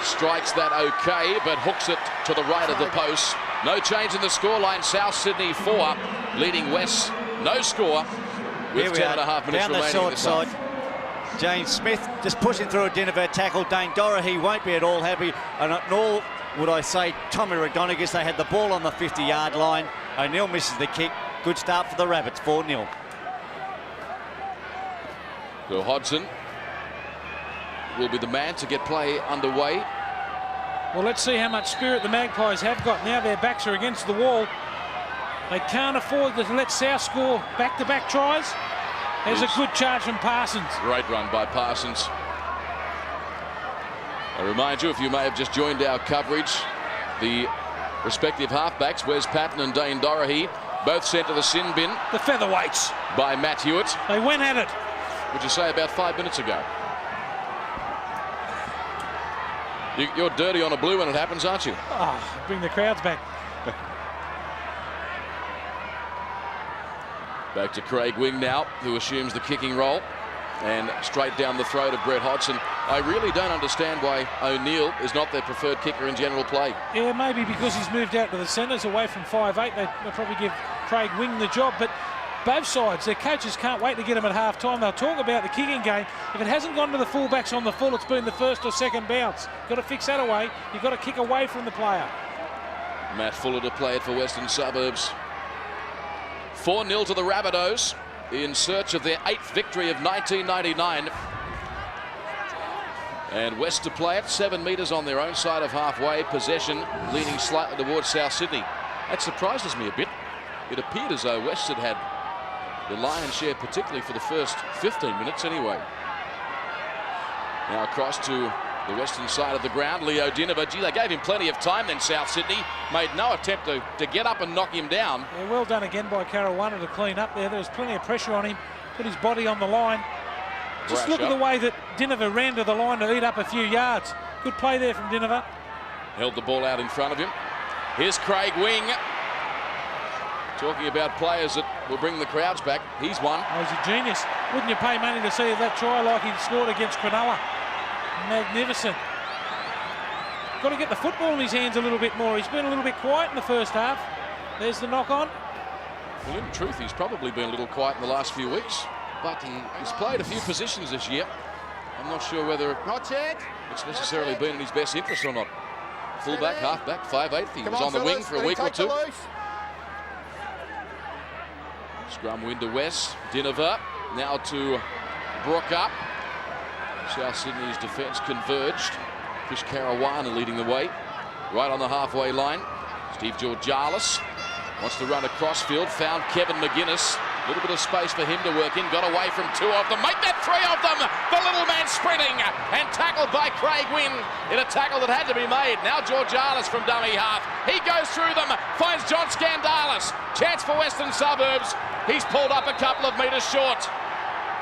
Strikes that okay, but hooks it to the right of the post. No change in the scoreline. South Sydney 4, leading West no score with 10.5 minutes down the remaining. short side. James Smith just pushing through a Dinova tackle. Dane Doherty won't be at all happy. And nor would I say Tommy Radonicus. They had the ball on the 50-yard line. O'Neill misses the kick. Good start for the Rabbits, 4-0. So Hodgson will be the man to get play underway. Well, let's see how much spirit the Magpies have got. Now their backs are against the wall. They can't afford to let South score back-to-back tries. There's a good charge from Parsons. Great run by Parsons. I remind you, if you may have just joined our coverage, the respective halfbacks, Wes Patton and Dane Doherty, both sent to the sin bin. The featherweights. By Matt Hewitt. They went at it. Would you say about 5 minutes ago? You're dirty on a blue when it happens, aren't you? Oh, bring the crowds back. Back to Craig Wing now, who assumes the kicking role. And straight down the throat of Brett Hodgson. I really don't understand why O'Neill is not their preferred kicker in general play. Yeah, maybe because he's moved out to the centres away from 5'8". They'll probably give Craig Wing the job. But both sides, their coaches can't wait to get him at half-time. They'll talk about the kicking game. If it hasn't gone to the fullbacks on the full, it's been the first or second bounce. Got to fix that away. You've got to kick away from the player. Matt Fuller to play it for Western Suburbs. 4-0 to the Rabbitohs in search of their 8th victory of 1999. And West to play it, 7 metres on their own side of halfway. Possession leaning slightly towards South Sydney. That surprises me a bit. It appeared as though West had the lion's share, particularly for the first 15 minutes anyway. Now across to the western side of the ground, Leo Dinova. Gee, they gave him plenty of time then. South Sydney made no attempt to get up and knock him down. Yeah, well done again by Caruana to clean up there. There was plenty of pressure on him, put his body on the line. Just look at the way that Dinova ran to the line to eat up a few yards. Good play there from Dinova. Held the ball out in front of him. Here's Craig Wing. Talking about players that will bring the crowds back. He's one. Oh, he's a genius. Wouldn't you pay money to see that try like he scored against Cronulla? Magnificent. Got to get the football in his hands a little bit more. He's been a little bit quiet in the first half. There's the knock on. Well, in truth, he's probably been a little quiet in the last few weeks. but he's played a few positions this year. I'm not sure whether it's necessarily been in his best interest or not. Fullback, halfback, 5'8". He was on the wing for a week or two. Scrum win to West. Dinova now to Brook up. South Sydney's defence converged. Chris Caruana leading the way. Right on the halfway line. Steve Georgalis wants to run across field. Found Kevin McGuinness. A little bit of space for him to work in. Got away from two of them. Make that three of them. The little man sprinting and tackled by Craig Wynn in a tackle that had to be made. Now Georgalis from dummy half. He goes through them. Finds John Skandalis. Chance for Western Suburbs. He's pulled up a couple of metres short.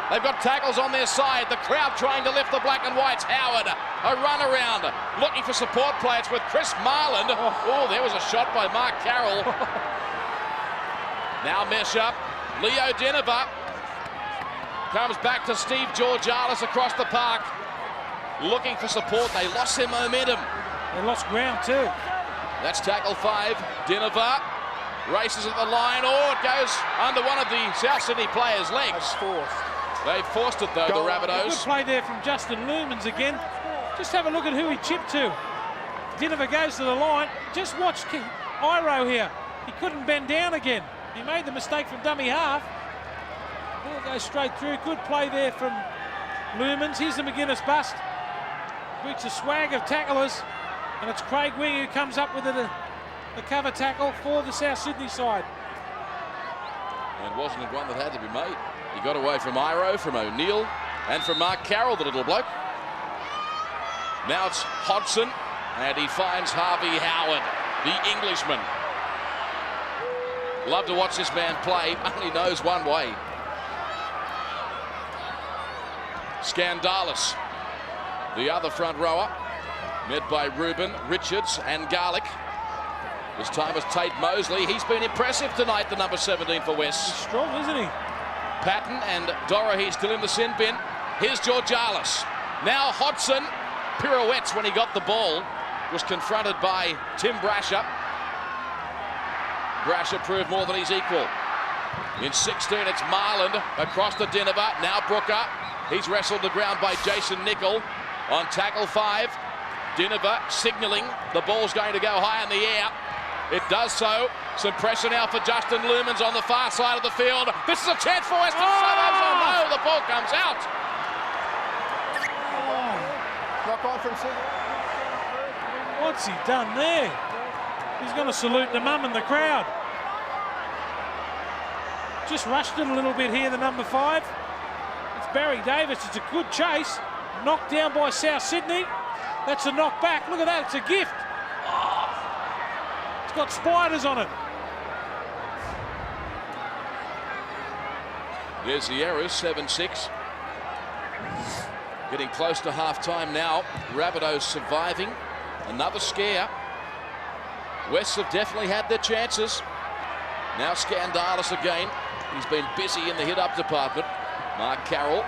They've got tackles on their side. The crowd trying to lift the black and whites. Howard, a run around, looking for support players with Chris Marland. Oh, there was a shot by Mark Carroll. Now mesh up. Leo Dinova comes back to Steve Georgalis across the park, looking for support. They lost their momentum. They lost ground too. That's tackle 5. Dinova races at the line. Oh, it goes under one of the South Sydney players' legs. They've forced it though, the Rabbitohs. Good play there from Justin Lumens again. Just have a look at who he chipped to. Dinova goes to the line. Just watch Iro here. He couldn't bend down again. He made the mistake from dummy half. Ball goes straight through. Good play there from Lumens. Here's the McGuinness bust. Beats a swag of tacklers. And it's Craig Wing who comes up with the cover tackle for the South Sydney side. And wasn't it one that had to be made? He got away from Iro, from O'Neill, and from Mark Carroll, the little bloke. Now it's Hodgson, and he finds Harvey Howard, the Englishman. Love to watch this man play, only knows one way. Skandalis, the other front rower, met by Rubin, Richards and Garlick. This time is Tate Mosley. He's been impressive tonight, the number 17 for West. He's strong, isn't he? Patton and Dorahy still in the sin bin. Here's Georgalis. Now Hodgson pirouettes when he got the ball. Was confronted by Tim Brasher. Brasher proved more than he's equal. In 16, it's Marland across the Dinova. Now Brooker. He's wrestled the ground by Jason Nicol on tackle 5. Dinova signalling the ball's going to go high in the air. It does so. Some pressure now for Justin Lumens on the far side of the field. This is a chance for Western Suburbs. Oh no, the ball comes out. Knock on from Sydney. What's he done there? He's going to salute the mum and the crowd. Just rushed it a little bit here, the number 5. It's Barry Davis. It's a good chase. Knocked down by South Sydney. That's a knock back. Look at that. It's a gift. It's got spiders on it. There's the errors, 7-6. Getting close to half-time now. Rabbitohs surviving. Another scare. Wests have definitely had their chances. Now Skandalis again. He's been busy in the hit-up department. Mark Carroll.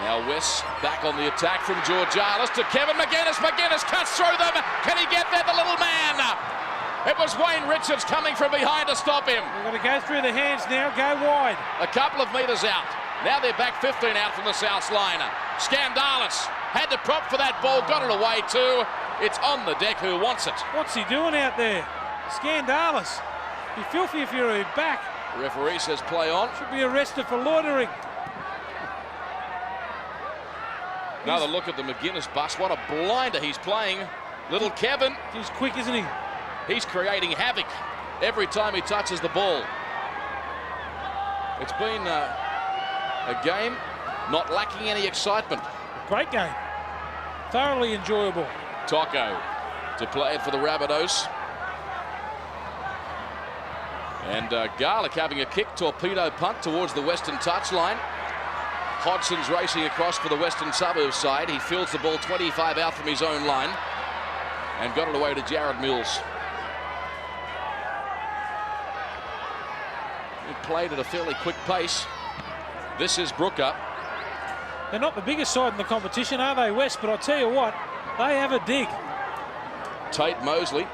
Now West back on the attack from Georgalis to Kevin McGuinness. McGuinness cuts through them. Can he get there, the little man? It was Wayne Richards coming from behind to stop him. We're going to go through the hands now, go wide. A couple of metres out. Now they're back 15 out from the South line. Skandalis had to prop for that ball, got it away too. It's on the deck. Who wants it? What's he doing out there? Skandalis. Be filthy if you're back. The referee says play on. Should be arrested for loitering. Another look at the McGuinness bus. What a blinder he's playing. Little Kevin. He's quick, isn't he? He's creating havoc every time he touches the ball. It's been a game not lacking any excitement. Great game. Thoroughly enjoyable. Tocco to play it for the Rabbitohs. And Garlick having a kick, torpedo punt towards the western touchline. Hodgson's racing across for the Western Suburbs side. He fields the ball 25 out from his own line and got it away to Jared Mills. He played at a fairly quick pace. This is Brooker. They're not the biggest side in the competition, are they, West? But I'll tell you what, they have a dig. Tate Mosley.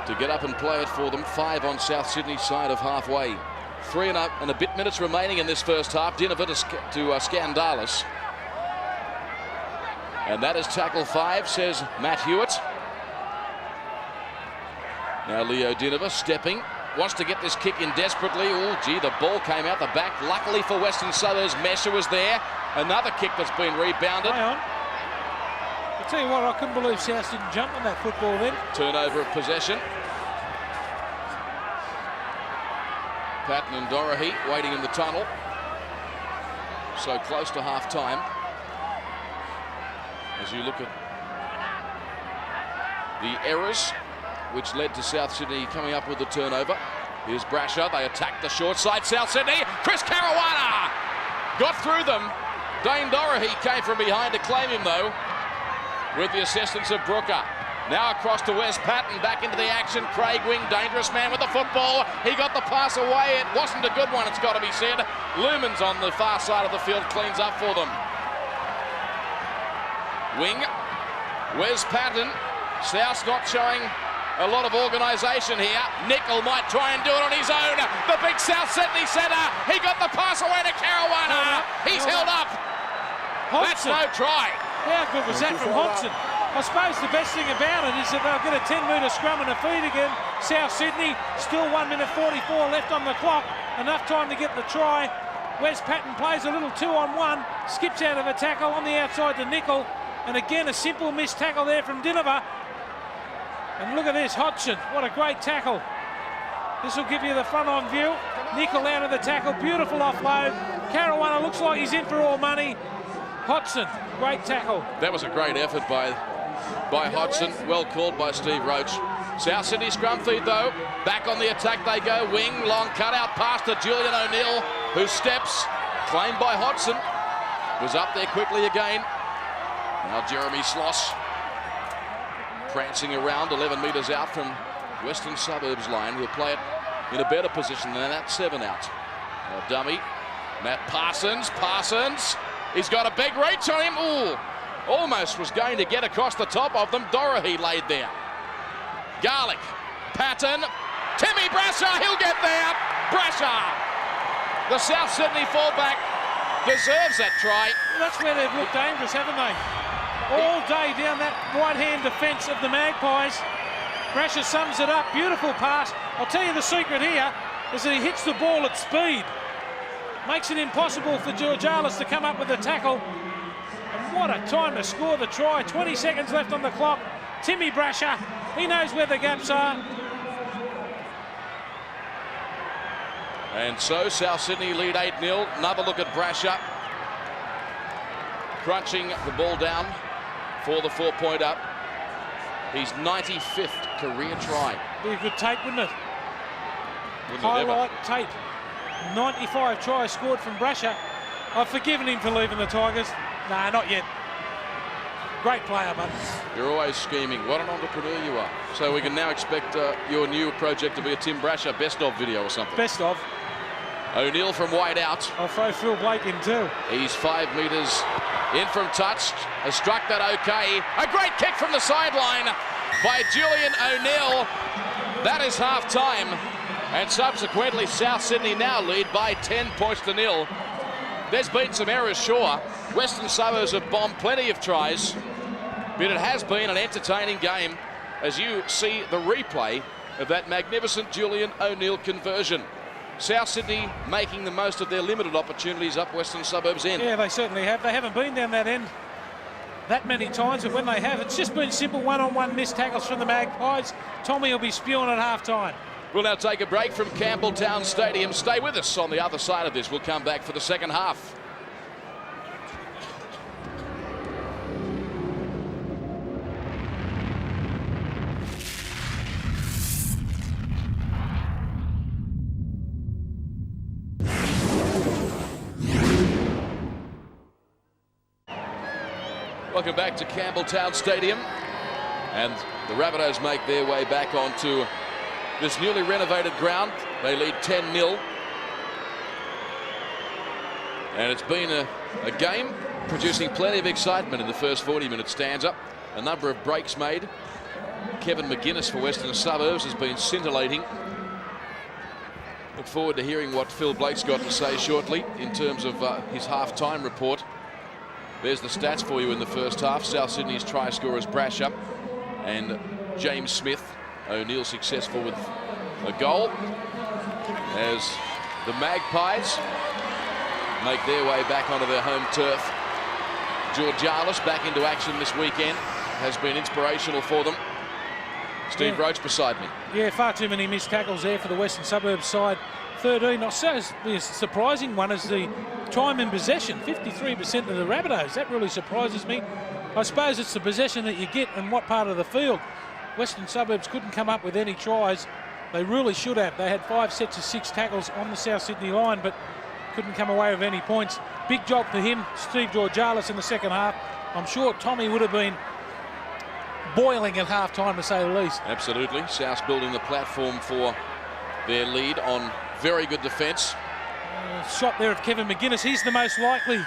to get up and play it for them. 5 on South Sydney's side of halfway. 3 and a bit minutes remaining in this first half. Dinova to Scandalis. And that is tackle 5, says Matt Hewitt. Now Leo Dinova stepping. Wants to get this kick in desperately. Oh, gee, the ball came out the back. Luckily for Western Suburbs, Messer was there. Another kick that's been rebounded. Hang on. I'll tell you what, I couldn't believe South didn't jump on that football then. Turnover of possession. Patton and Dorahy waiting in the tunnel. So close to half time. As you look at the errors which led to South Sydney coming up with the turnover. Here's Brasher. They attack the short side. South Sydney. Chris Caruana got through them. Dane Dorahy came from behind to claim him, though, with the assistance of Brooker. Now across to Wes Patton, back into the action. Craig Wing, dangerous man with the football. He got the pass away. It wasn't a good one, it's got to be said. Lumens on the far side of the field cleans up for them. Wing, Wes Patton. South's not showing a lot of organisation here. Nickel might try and do it on his own. The big South Sydney centre. He got the pass away to Caruana. He's held up. Hodgson. That's no try. How good was that from Hodgson? I suppose the best thing about it is that they'll get a 10-metre scrum and a feed again. South Sydney, still 1 minute 44 left on the clock. Enough time to get the try. Wes Patton plays a little 2-on-1. Skips out of a tackle on the outside to Nickel. And again, a simple missed tackle there from Dinova. And look at this, Hodgson, what a great tackle. This will give you the front-on view. Nickel out of the tackle, beautiful offload. Caruana looks like he's in for all money. Hodgson, great tackle. That was a great effort by Hodgson, well called by Steve Roach. South Sydney scrum feed though, back on the attack they go. Wing, long cutout pass to Julian O'Neill, who steps, claimed by Hodgson, was up there quickly again. Now Jeremy Sloss prancing around 11 metres out from Western Suburbs line. He'll play it in a better position than that 7 out. Now dummy, Matt Parsons, he's got a big reach on him. Ooh, almost was going to get across the top of them. Dorahy laid there. Garlick, Patton, Timmy Brasher, he'll get there. Brasher, the South Sydney fullback, deserves that try. That's where they've looked dangerous, haven't they? All day down that right-hand defence of the Magpies. Brasher sums it up. Beautiful pass. I'll tell you the secret here is that he hits the ball at speed. Makes it impossible for Georgialis to come up with the tackle. And what a time to score the try. 20 seconds left on the clock. Timmy Brasher, he knows where the gaps are. And so South Sydney lead 8-0. Another look at Brasher. Crunching the ball down for the 4-point up. His 95th career try. Be a good tape, wouldn't it? Wouldn't Highlight tape. 95 tries scored from Brasher. I've forgiven him for leaving the Tigers. Nah, not yet. Great player, but you're always scheming. What an entrepreneur you are. So we can now expect your new project to be a Tim Brasher best of video or something. Best of. O'Neill from wide out. I'll throw Phil Blake in too. He's 5 metres in from touch. Has struck that okay. A great kick from the sideline by Julian O'Neill. That is half time. And subsequently, South Sydney now lead by 10 points to 0. There's been some errors, sure. Western Suburbs have bombed plenty of tries, but it has been an entertaining game as you see the replay of that magnificent Julian O'Neill conversion. South Sydney making the most of their limited opportunities up Western Suburbs end. Yeah, they certainly have. They haven't been down that end that many times, but when they have, it's just been simple one-on-one missed tackles from the Magpies. Tommy will be spewing at half-time. We'll now take a break from Campbelltown Stadium. Stay with us on the other side of this. We'll come back for the second half. Welcome back to Campbelltown Stadium, and the Rabbitohs make their way back onto this newly renovated ground. They lead 10-0, and it's been a game producing plenty of excitement in the first 40 minutes stanza. A number of breaks made, Kevin McGuinness for Western Suburbs has been scintillating. Look forward to hearing what Phil Blake's got to say shortly in terms of his half-time report. There's the stats for you in the first half. South Sydney's try scorers Brasher and James Smith. O'Neill successful with a goal as the Magpies make their way back onto their home turf. Georgialis back into action this weekend has been inspirational for them. Steve Roach beside me. Yeah, far too many missed tackles there for the Western Suburbs side. 13, not so the surprising one is the time in possession, 53% of the Rabbitohs. That really surprises me. I suppose it's the possession that you get and what part of the field. Western Suburbs couldn't come up with any tries. They really should have. They had 5 sets of 6 tackles on the South Sydney line, but couldn't come away with any points. Big job for him, Steve Georgialis, in the second half. I'm sure Tommy would have been boiling at half-time, to say the least. Absolutely. South building the platform for their lead on very good defence. Shot there of Kevin McGuinness. He's the most likely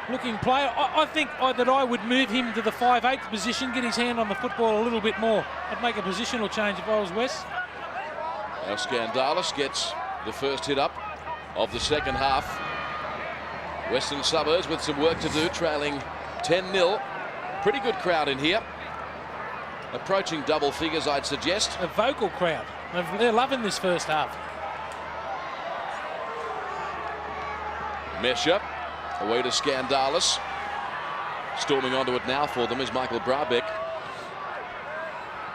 looking player. I think that I would move him to the 5'8" position, get his hand on the football a little bit more. I'd make a positional change if I was West. Now Skandalis gets the first hit up of the second half. Western Suburbs with some work to do, trailing 10-0. Pretty good crowd in here. Approaching double figures, I'd suggest. A vocal crowd. They're loving this first half. Mesha away to Skandalis. Storming onto it now for them is Michael Brabeck.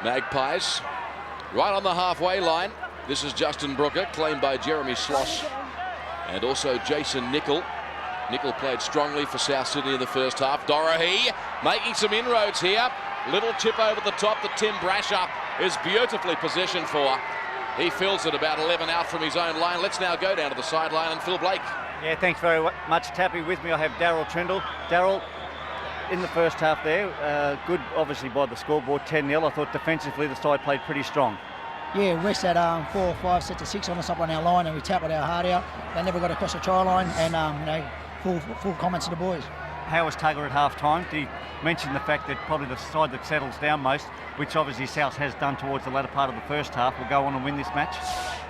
Magpies right on the halfway line. This is Justin Brooker, claimed by Jeremy Sloss and also Jason Nicol. Nicol played strongly for South Sydney in the first half. Dorahy making some inroads here. Little chip over the top that Tim Brasher is beautifully positioned for. He fills it about 11 out from his own line. Let's now go down to the sideline and Phil Blake. Yeah, thanks very much, Tappy. With me I have Daryl Trindle. Daryl, in the first half there, good obviously by the scoreboard, 10-0. I thought defensively the side played pretty strong. Yeah, West had 4 or 5 sets of 6 on us up on our line, and we tackled our heart out. They never got across the try line, and you know, full comments to the boys. How was Tugger at half-time? Did he mention the fact that probably the side that settles down most, which obviously South has done towards the latter part of the first half, will go on and win this match?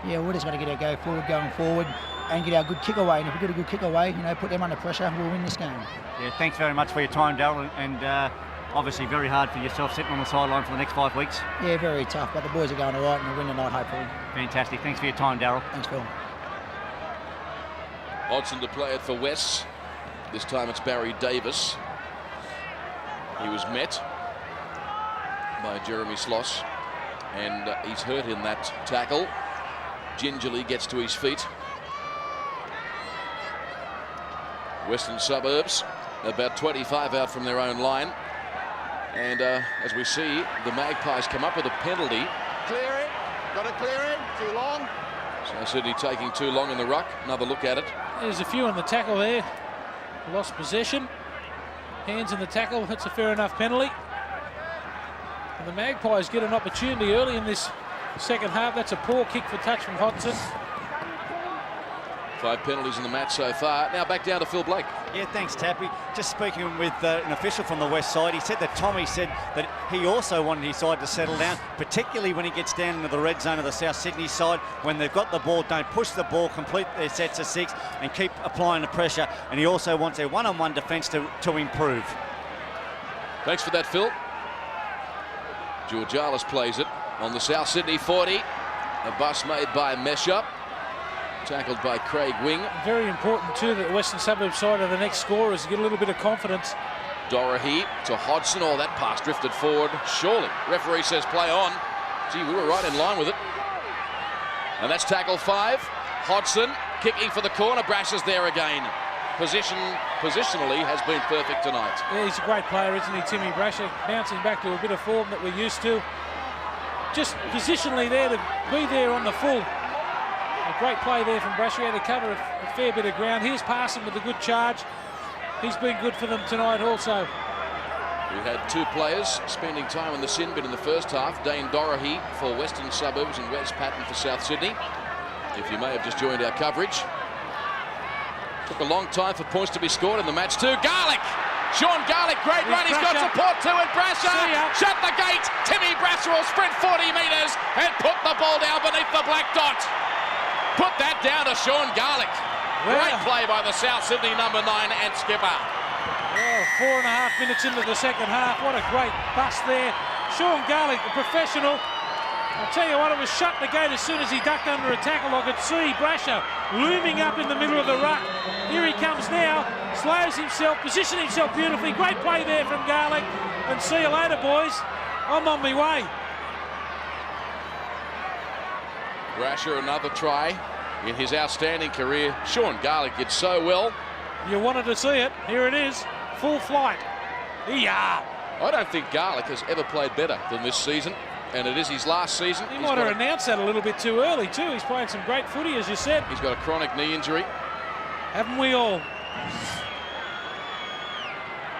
Yeah, we're just going to get our go forward, going forward, and get our good kick away. And if we get a good kick away, you know, put them under pressure, we'll win this game. Yeah, thanks very much for your time, Daryl, and obviously very hard for yourself sitting on the sideline for the next 5 weeks. Yeah, very tough, but the boys are going all right, and we'll win tonight, hopefully. Fantastic. Thanks for your time, Daryl. Thanks, Phil. Hodgson to play it for West. This time it's Barry Davis. He was met by Jeremy Sloss, and he's hurt in that tackle. Gingerly gets to his feet. Western Suburbs about 25 out from their own line, and as we see, the Magpies come up with a penalty. Clear it. Got to clear it. Too long. South Sydney taking too long in the ruck. Another look at it. There's a few on the tackle there. Lost possession. Hands in the tackle. That's a fair enough penalty. And the Magpies get an opportunity early in this second half. That's a poor kick for touch from Hodgson. 5 penalties in the match so far. Now back down to Phil Blake. Yeah, thanks, Tappy. Just speaking with an official from the West side, he said that Tommy said that he also wanted his side to settle down, particularly when he gets down into the red zone of the South Sydney side. When they've got the ball, don't push the ball, complete their sets of 6 and keep applying the pressure. And he also wants their one-on-one defence to improve. Thanks for that, Phil. Georgialis plays it on the South Sydney 40. A bust made by Mesha. Tackled by Craig Wing. Very important too that the Western Suburbs side of the next scorers get a little bit of confidence. Dorahy to Hodgson. Oh, that pass drifted forward. Surely. Referee says play on. Gee, we were right in line with it. And that's tackle 5. Hodgson kicking for the corner. Brasher's there again. Positionally has been perfect tonight. Yeah, he's a great player, isn't he, Timmy Brasher? Bouncing back to a bit of form that we're used to. Just positionally there to be there on the full. A great play there from Brasher. He had to cover a fair bit of ground. Here's Parson with a good charge. He's been good for them tonight also. We had 2 players spending time in the sin bin in the first half. Dane Dorahy for Western Suburbs and Wes Patton for South Sydney. If you may have just joined our coverage. Took a long time for points to be scored in the match too. Garlick Sean Garlick, great run. He's got support too in Brasher. Shut the gate. Timmy Brasher will sprint 40 metres and put the ball down beneath the black dot. Put that down to Sean Garlick. Great play by the South Sydney number 9 and skipper. Well, 4.5 minutes into the second half. What a great bust there. Sean Garlick, the professional. I'll tell you what, it was shut the gate as soon as he ducked under a tackle. I could see Brasher looming up in the middle of the ruck. Here he comes now, slows himself, positioning himself beautifully. Great play there from Garlick. And see you later, boys. I'm on my way. Brasher, another try in his outstanding career. Sean Garlick did so well. You wanted to see it. Here it is. Full flight. Yeah. I don't think Garlick has ever played better than this season. And it is his last season. He might have announced that a little bit too early too. He's playing some great footy, as you said. He's got a chronic knee injury. Haven't we all?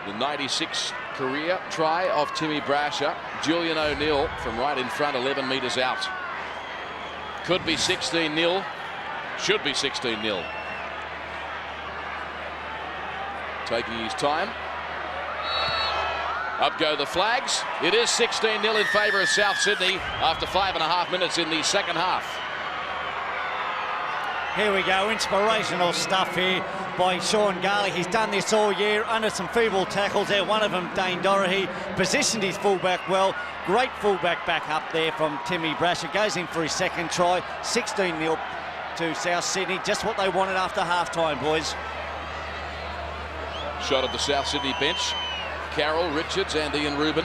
The 96 career try of Timmy Brasher. Julian O'Neill from right in front, 11 metres out. Could be 16-0. Should be 16-0. Taking his time. Up go the flags. It is 16-0 in favour of South Sydney after 5.5 minutes in the second half. Here we go, inspirational stuff here by Sean Garlick. He's done this all year under some feeble tackles there. One of them, Dane Doherty, positioned his fullback well. Great fullback back up there from Timmy Brasher. Goes in for his second try. 16-0 to South Sydney. Just what they wanted after half-time, boys. Shot at the South Sydney bench. Carroll, Richards and Ian Rubin.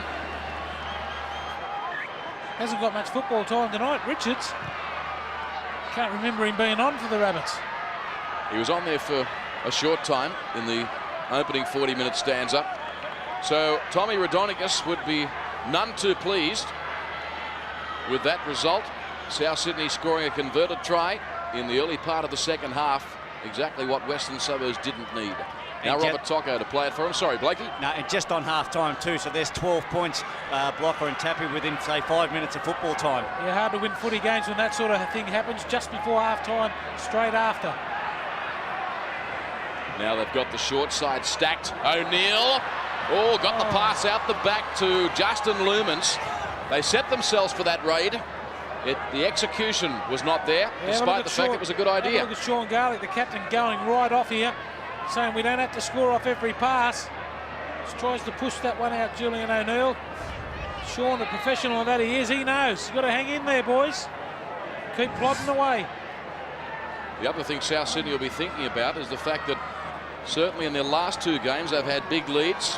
Hasn't got much football time tonight, Richards. Can't remember him being on for the Rabbits. He was on there for a short time in the opening 40-minute stanza. So Tommy Radonicus would be none too pleased with that result. South Sydney scoring a converted try in the early part of the second half. Exactly what Western Suburbs didn't need. Now Robert Tocco to play it for him. Sorry, Blakey. No, and just on half-time too, so there's 12 points, Blocker and Tappy within, say, 5 minutes of football time. Yeah, hard to win footy games when that sort of thing happens just before half-time, straight after. Now they've got the short side stacked. O'Neill, got the pass out the back to Justin Lumens. They set themselves for that raid. The execution was not there, despite the fact it was a good idea. Look at Sean Garlick, the captain, going right off here, saying we don't have to score off every pass. Just tries to push that one out, Julian O'Neill. Sean, the professional that he is, he knows. You've got to hang in there, boys. Keep plodding away. The other thing South Sydney will be thinking about is the fact that certainly in their last two games they've had big leads.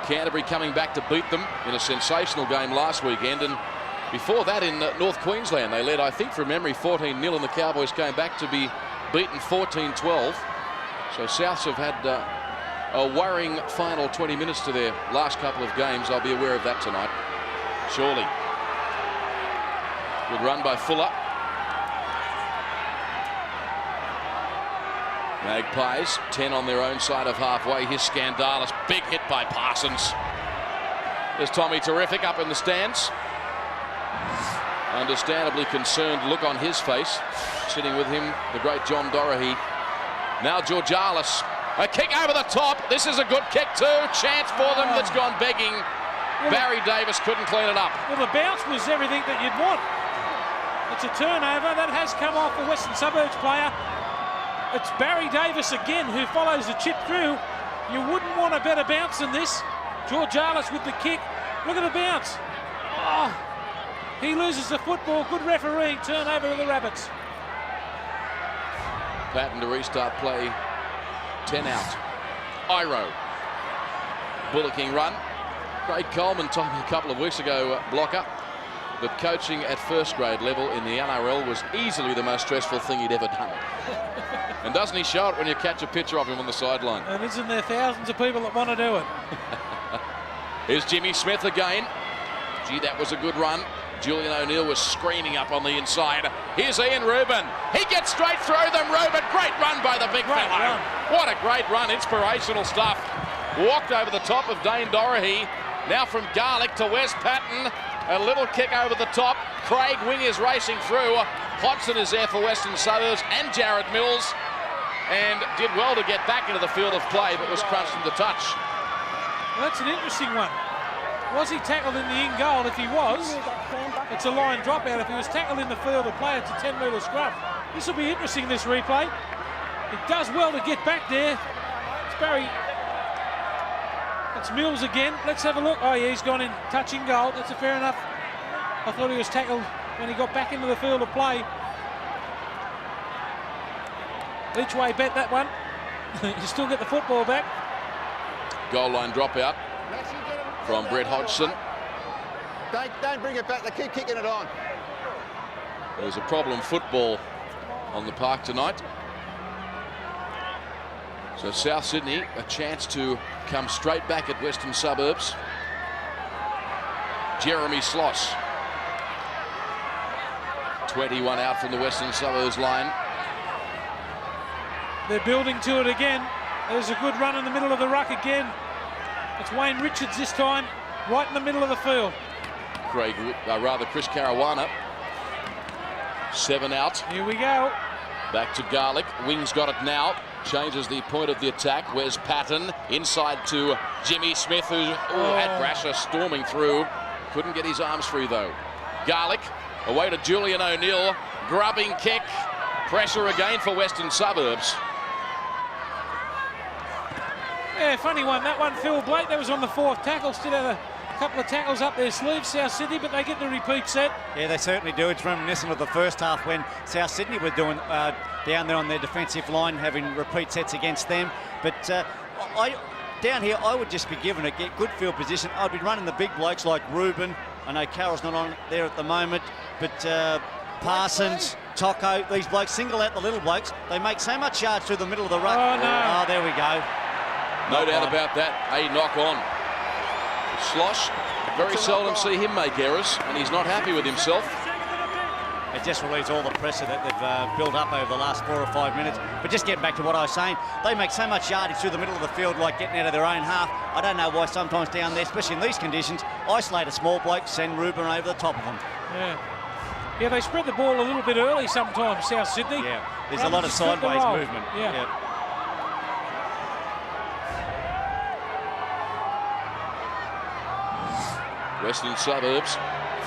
Canterbury coming back to beat them in a sensational game last weekend, and before that in North Queensland they led, I think from memory, 14-0, and the Cowboys came back to be beaten 14-12. So Souths have had a worrying final 20 minutes to their last couple of games. I'll be aware of that tonight. Surely. Good run by Fuller. Magpies 10 on their own side of halfway. Here's Scandalous, big hit by Parsons. There's Tommy Terrific up in the stands. Understandably concerned look on his face. Sitting with him, the great John Doherty. Now Georgialis, a kick over the top. This is a good kick too. Chance for them that's gone begging. Barry Davis couldn't clean it up. Well, the bounce was everything that you'd want. It's a turnover that has come off the Western Suburbs player. It's Barry Davis again who follows the chip through. You wouldn't want a better bounce than this. Georgialis with the kick. Look at the bounce. He loses the football. Good refereeing. Turnover to the Rabbits. Patton to restart play. 10 out. Iro. Bullocking run. Craig Coleman told me a couple of weeks ago, Blocker, that coaching at first grade level in the NRL was easily the most stressful thing he'd ever done. And doesn't he show it when you catch a picture of him on the sideline? And isn't there thousands of people that want to do it? Here's Jimmy Smith again. Gee, that was a good run. Julian O'Neill was screaming up on the inside. Here's Ian Rubin. He gets straight through them. Rubin, great run by the big fellow. What a great run, inspirational stuff. Walked over the top of Dane Doherty. Now from Garlick to Wes Patton. A little kick over the top. Craig Wing is racing through. Hodgson is there for Western Suburbs and Jared Mills. and did well to get back into the field of play, but was crunched from the touch. Well, that's an interesting one. Was he tackled in the in goal? If he was, it's a line dropout. If he was tackled in the field of play, it's a 10-metre scrum. This will be interesting, this replay. It does well to get back there. It's Barry. It's Mills again. Let's have a look. Oh, yeah, he's gone in touching goal. That's a fair enough. I thought he was tackled when he got back into the field of play. Each way bet that one. You still get the football back. Goal line dropout from Brett Hodgson. Don't bring it back. They keep kicking it on. There's a problem football on the park tonight. So South Sydney, a chance to come straight back at Western Suburbs. Jeremy Sloss. 21 out from the Western Suburbs line. They're building to it again. There's a good run in the middle of the ruck again. It's Wayne Richards this time, right in the middle of the field. Chris Caruana. 7 out. Here we go. Back to Garlick. Wings got it now. Changes the point of the attack. Where's Patton? Inside to Jimmy Smith, who had Brasher storming through. Couldn't get his arms free, though. Garlick away to Julian O'Neill. Grubbing kick. Pressure again for Western Suburbs. Yeah, funny one. That one, Phil Blake, that was on the 4th tackle. Still had a couple of tackles up their sleeves, South Sydney, but they get the repeat set. Yeah, they certainly do. It's reminiscent of the first half when South Sydney were doing down there on their defensive line, having repeat sets against them. But down here, I would just be given a good field position. I'd be running the big blokes like Ruben. I know Carroll's not on there at the moment, but Parsons, Tocco, these blokes single out the little blokes. They make so much yards through the middle of the ruck. Oh, no. Oh, there we go. No doubt about that. A knock on. Slosh, very seldom see him make errors, and he's not happy with himself. It just relieves all the pressure that they've built up over the last 4 or 5 minutes. But just getting back to what I was saying, they make so much yardage through the middle of the field, like getting out of their own half. I don't know why sometimes down there, especially in these conditions, isolate a small bloke, send Ruben over the top of them. Yeah, they spread the ball a little bit early sometimes, South Sydney. Yeah, there's a lot of sideways movement. Yeah. Western Suburbs,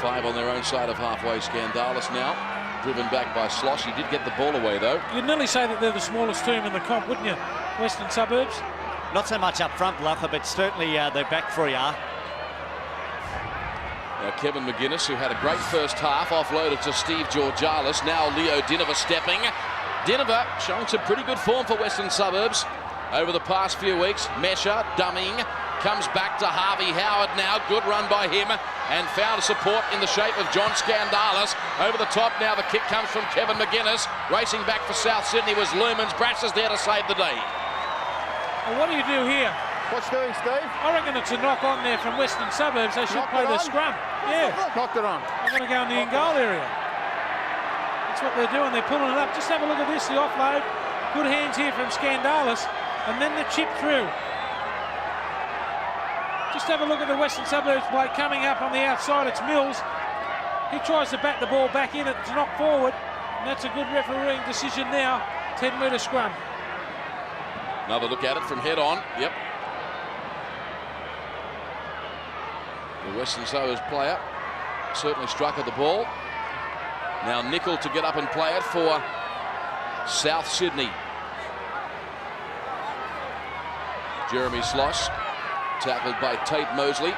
5 on their own side of halfway. Scandalis now, driven back by Slosh. He did get the ball away, though. You'd nearly say that they're the smallest team in the comp, wouldn't you, Western Suburbs? Not so much up front, Bluffer, but certainly their back three are. Now Kevin McGuinness, who had a great first half, offloaded to Steve Georgalis. Now Leo Dinova stepping. Dinova showing some pretty good form for Western Suburbs over the past few weeks. Mesha dummying. Comes back to Harvey Howard now. Good run by him, and found support in the shape of John Scandalis. Over the top now, the kick comes from Kevin McGuinness. Racing back for South Sydney was Lumens. Brass is there to save the day. Well, what do you do here? What's doing, Steve? I reckon it's a knock on there from Western Suburbs. They should play the scrum. Yeah. Knocked it on. They're going to go in the in-goal area. That's what they're doing. They're pulling it up. Just have a look at this, the offload. Good hands here from Scandalis. And then the chip through. Just have a look at the Western Suburbs play coming up on the outside. It's Mills. He tries to bat the ball back in. It's knocked forward. And that's a good refereeing decision now. 10-metre scrum. Another look at it from head on. Yep. The Western Suburbs player certainly struck at the ball. Now Nickel to get up and play it for South Sydney. Jeremy Sloss. Tackled by Tate Mosley.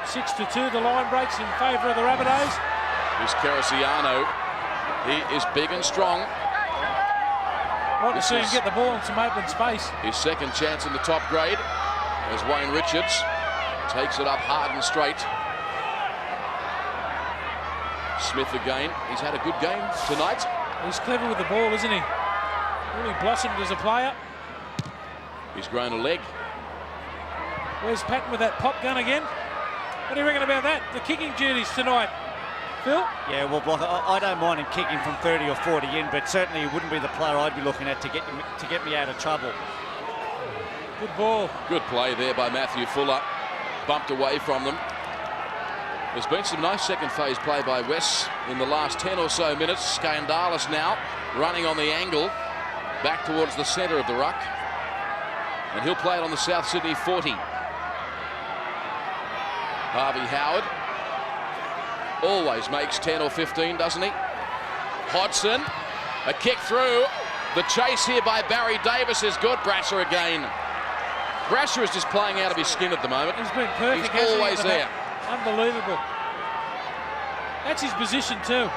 6-2, the line breaks in favour of the Rabbitohs. Here's Cariciano. He is big and strong. Want to see him get the ball in some open space. His second chance in the top grade as Wayne Richards takes it up hard and straight. Smith again. He's had a good game tonight. He's clever with the ball, isn't he? Really blossomed as a player. He's grown a leg. Where's Patton with that pop gun again? What do you reckon about that? The kicking duties tonight, Phil? Yeah, well, Block, I don't mind him kicking from 30 or 40 in, but certainly he wouldn't be the player I'd be looking at to get me out of trouble. Good ball. Good play there by Matthew Fuller. Bumped away from them. There's been some nice second phase play by West in the last 10 or so minutes. Scandalis now running on the angle. back towards the centre of the ruck. And he'll play it on the South Sydney 40. Harvey Howard always makes 10 or 15, doesn't he? Hodgson, a kick through. The chase here by Barry Davis is good. Brasher again. Brasher is just playing out of his skin at the moment. He's been perfect. He's always there. Unbelievable. That's his position too.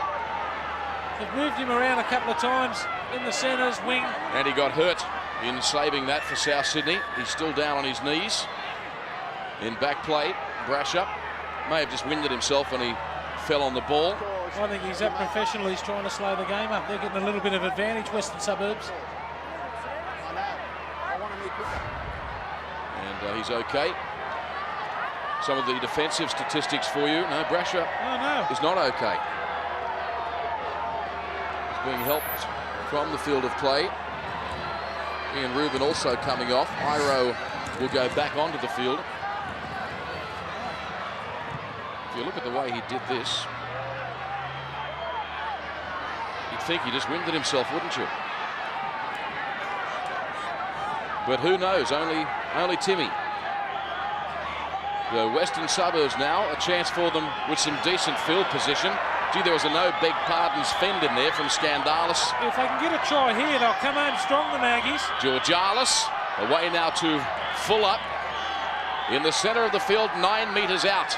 They've moved him around a couple of times in the centres, wing. And he got hurt in saving that for South Sydney. He's still down on his knees. In back play, Brasher may have just winded himself when he fell on the ball. I think he's that professional. He's trying to slow the game up. They're getting a little bit of advantage, Western Suburbs. And he's okay. Some of the defensive statistics for you. No, Brasher is not okay. He's being helped from the field of play. Ian Rubin also coming off. Iro will go back onto the field. If you look at the way he did this, you'd think he just winded himself, wouldn't you? But who knows? Only Timmy. The Western Suburbs now, a chance for them with some decent field position. Gee, there was a no beg pardons fend in there from Skandalis. If they can get a try here, they'll come home strong, the Maggies. Georgalis away now to Fuller. In the centre of the field, 9 metres out.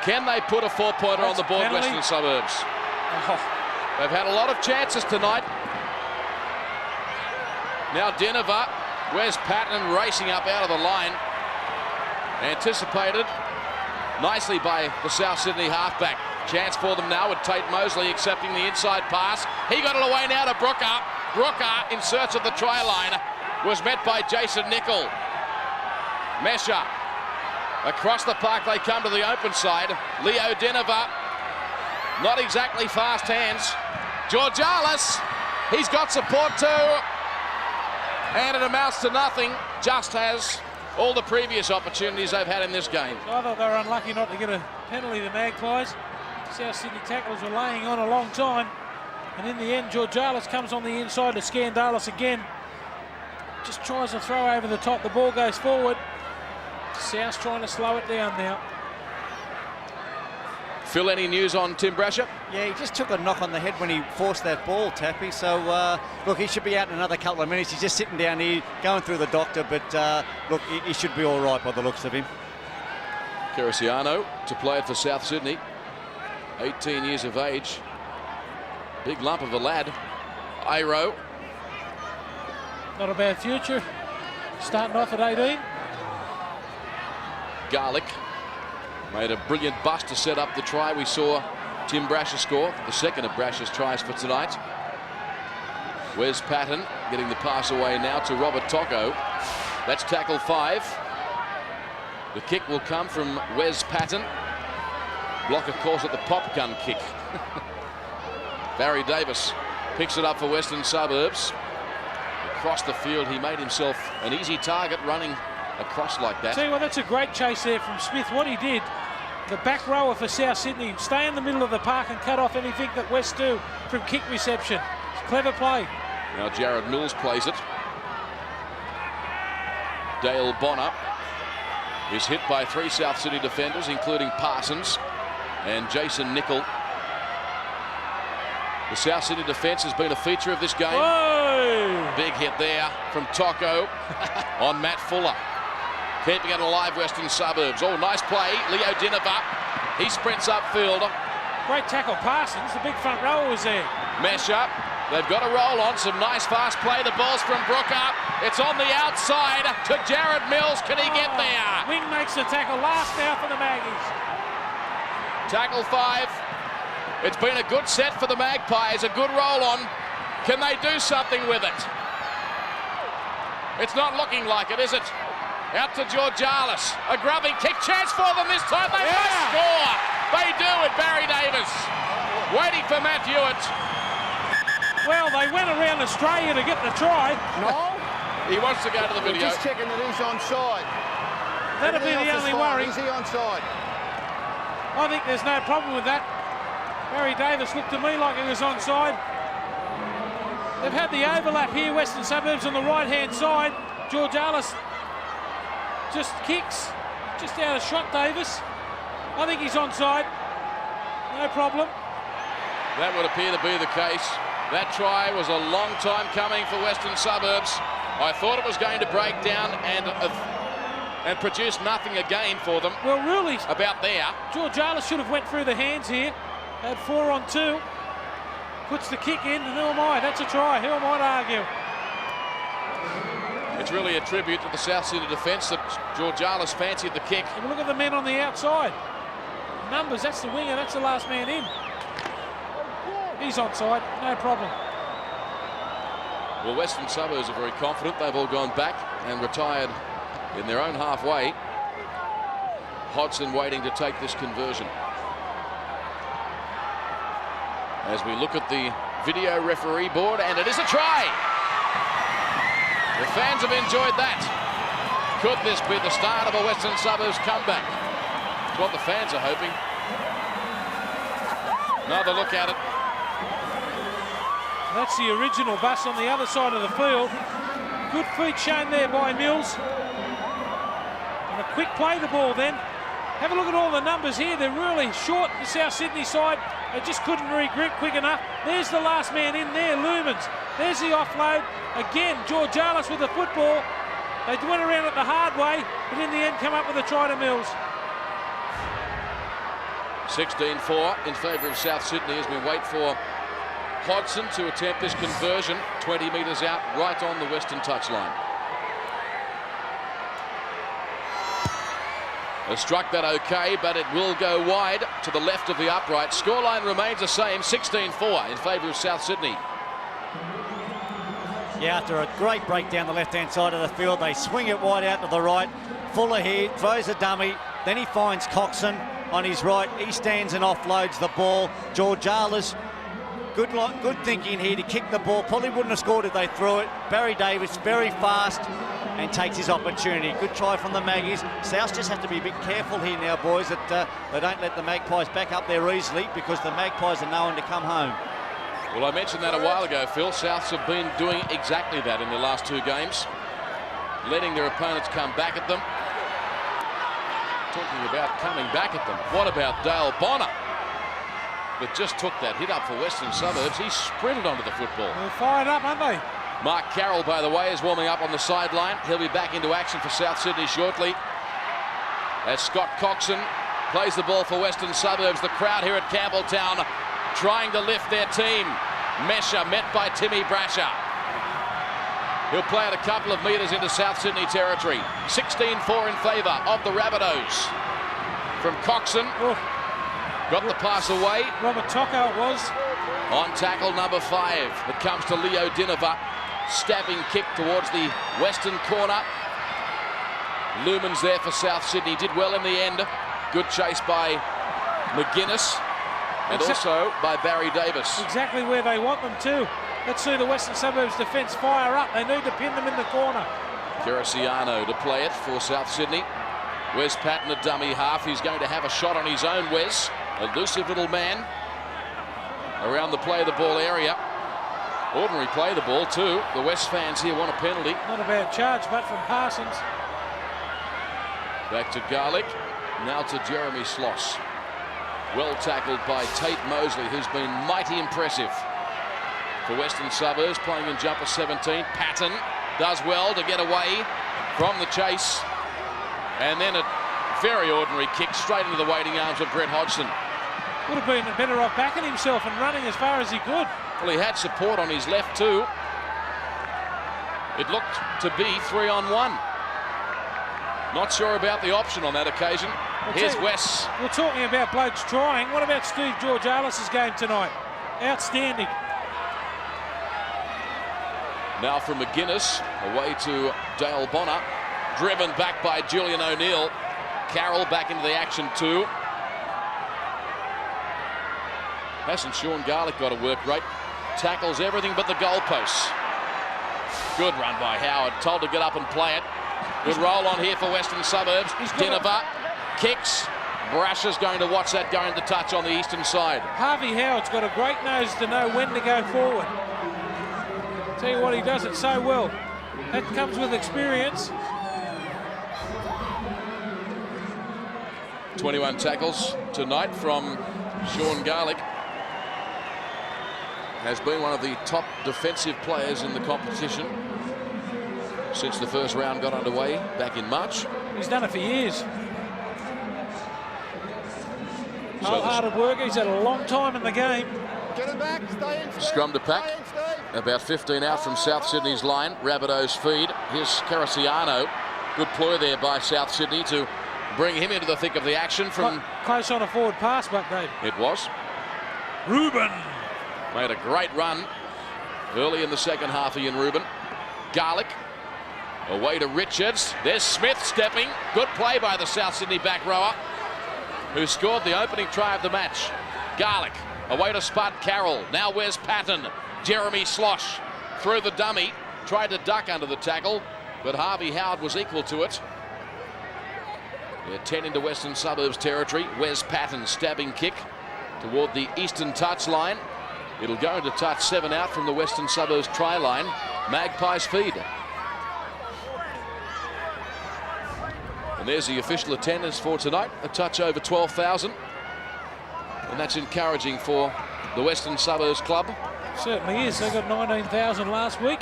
Can they put a 4-pointer on the board, penalty. Western Suburbs? Oh. They've had a lot of chances tonight. Now Denver, where's Patton racing up out of the line? Anticipated nicely by the South Sydney halfback. Chance for them now with Tate Mosley accepting the inside pass. He got it away now to Brooker. Brooker in search of the try line was met by Jason Nicol. Mesha. Across the park they come to the open side. Leo Denver. Not exactly fast hands. Georgalis. He's got support too. And it amounts to nothing. Just has all the previous opportunities they've had in this game. I thought they were unlucky not to get a penalty, the Magpies. South Sydney tacklers were laying on a long time. And in the end, Georgalis comes on the inside to Skandalis again. Just tries to throw over the top. The ball goes forward. South trying to slow it down now. Phil, any news on Tim Brasher? Yeah, he just took a knock on the head when he forced that ball, Tappy. So, look, he should be out in another couple of minutes. He's just sitting down here, going through the doctor. But, look, he should be all right by the looks of him. Cariciano to play it for South Sydney. 18 years of age. Big lump of a lad. Iro. Not a bad future. Starting off at 18. Garlic made a brilliant bust to set up the try. We saw Tim Brasher score, the second of Brasher's tries for tonight. Wes Patton getting the pass away now to Robert Tocco. That's tackle 5. The kick will come from Wes Patton. Block, of course, at the pop gun kick. Barry Davis picks it up for Western Suburbs. Across the field, he made himself an easy target running across like that. Tell you what, that's a great chase there from Smith. What he did, the back rower for South Sydney, stay in the middle of the park and cut off anything that West do from kick reception. It's a clever play. Now Jared Mills plays it. Dale Bonner is hit by 3 South Sydney defenders, including Parsons and Jason Nicol. The South Sydney defence has been a feature of this game. Whoa! Big hit there from Tocco on Matt Fuller. Keeping it alive, Western Suburbs. Oh, nice play. Leo Dinova. He sprints upfield. Great tackle, Parsons. The big front rower was there. Mesh up. They've got a roll on. Some nice fast play. The ball's from Brooker. It's on the outside to Jared Mills. Can he get there? Wing makes the tackle. Last now for the Maggies. Tackle 5. It's been a good set for the Magpies. A good roll on. Can they do something with it? It's not looking like it, is it? Out to Georgalis. A grubbing kick. Chance for them this time. They must score. They do with Barry Davis. Waiting for Matt Hewitt. Well, they went around Australia to get the try. No. He wants to go to the We're video. just checking that he's onside. That'll be the only worry. Is he onside? I think there's no problem with that. Barry Davis looked to me like he was onside. They've had the overlap here, Western Suburbs on the right-hand side. George Arliss just kicks, just out of shot, Davis. I think he's onside. No problem. That would appear to be the case. That try was a long time coming for Western Suburbs. I thought it was going to break down and produce nothing again for them. Well, really, about there. George Arliss should have went through the hands here. Had 4 on 2. Puts the kick in, and who am I? That's a try. Who am I to argue? It's really a tribute to the South Sydney defence that George Arliss fancied the kick. And look at the men on the outside. Numbers, that's the winger, that's the last man in. He's onside, no problem. Well, Western Suburbs are very confident. They've all gone back and retired in their own halfway. Hodgson waiting to take this conversion. As we look at the video referee board, and it is a try. The fans have enjoyed that. Could this be the start of a Western Suburbs comeback? It's what the fans are hoping. Another look at it. That's the original bus on the other side of the field. Good feet shown there by Mills. And a quick play the ball then. Have a look at all the numbers here. They're really short, the South Sydney side. They just couldn't re-grip quick enough. There's the last man in there, Lumens. There's the offload. Again, George Arliss with the football. They went around it the hard way, but in the end come up with a try to Mills. 16-4 in favour of South Sydney as we wait for Hodgson to attempt this conversion. 20 metres out, right on the western touchline. They struck that okay, but it will go wide to the left of the upright. Scoreline remains the same, 16-4 in favour of South Sydney. Yeah, after a great break down the left-hand side of the field, they swing it wide out to the right. Fuller here, throws a dummy, then he finds Coxon on his right. He stands and offloads the ball. George Arliss, good thinking here to kick the ball. Probably wouldn't have scored if they threw it. Barry Davis, very fast, and takes his opportunity. Good try from the Maggies. South just have to be a bit careful here now, boys, that they don't let the Magpies back up there easily, because the Magpies are known to come home. Well, I mentioned that a while ago, Phil. Souths have been doing exactly that in the last 2 games, letting their opponents come back at them. Talking about coming back at them, what about Dale Bonner, that just took that hit up for Western Suburbs? He sprinted onto the football. They're fired up, aren't they? Mark Carroll, by the way, is warming up on the sideline. He'll be back into action for South Sydney shortly. As Scott Coxon plays the ball for Western Suburbs. The crowd here at Campbelltown trying to lift their team. Mesha met by Timmy Brasher. He'll play it a couple of metres into South Sydney territory. 16-4 in favour of the Rabbitohs. From Coxon. Oh. Got the pass away. Robert Tocco it was. On tackle number 5. It comes to Leo Dinova. Stabbing kick towards the western corner. Lumens there for South Sydney. Did well in the end. Good chase by McGuinness. And also by Barry Davis. Exactly where they want them to. Let's see the Western Suburbs defence fire up. They need to pin them in the corner. Keresiano to play it for South Sydney. Wes Patton, a dummy half. He's going to have a shot on his own, Wes. Elusive little man. Around the play of the ball area. Ordinary play of the ball too. The West fans here want a penalty. Not a bad charge, but from Parsons. Back to Garlick. Now to Jeremy Sloss. Well tackled by Tate Mosley, who's been mighty impressive for Western Suburbs, playing in jumper 17. Patton does well to get away from the chase. And then a very ordinary kick straight into the waiting arms of Brett Hodgson. Would have been better off backing himself and running as far as he could. Well, he had support on his left too. It looked to be 3-on-1. Not sure about the option on that occasion. Here's Wes. We're talking about blokes trying. What about Steve George Arliss' game tonight? Outstanding. Now from McGuinness, away to Dale Bonner. Driven back by Julian O'Neill. Carroll back into the action too. Hasn't Sean Garlick got a work rate? Tackles everything but the goalposts. Good run by Howard. Told to get up and play it. Good roll on here for Western Suburbs. Dinova kicks. Brasher's going to watch that going to touch on the eastern side. Harvey Howard's got a great nose to know when to go forward. Tell you what, he does it so well. That comes with experience. 21 tackles tonight from Sean Garlick. Has been one of the top defensive players in the competition since the first round got underway back in March. He's done it for years. Hard worker. He's had a long time in the game. Get him back. Stay in. Scrum to pack. About 15 out from South Sydney's line. Rabbitohs feed. Here's Cariciano. Good ploy there by South Sydney to bring him into the thick of the action from... Close on a forward pass, but Dave. It was. Reuben. Made a great run early in the second half, Ian Reuben. Garlick. Away to Richards. There's Smith stepping. Good play by the South Sydney back rower, who scored the opening try of the match. Garlick. Away to Spud Carroll. Now where's Patton? Jeremy Slosh through the dummy. Tried to duck under the tackle, but Harvey Howard was equal to it. They're 10 into Western Suburbs territory. Wes Patton stabbing kick toward the eastern touch line. It'll go into touch 7 out from the Western Suburbs try line. Magpies feed. And there's the official attendance for tonight, a touch over 12,000. And that's encouraging for the Western Suburbs club. Certainly is. They got 19,000 last week.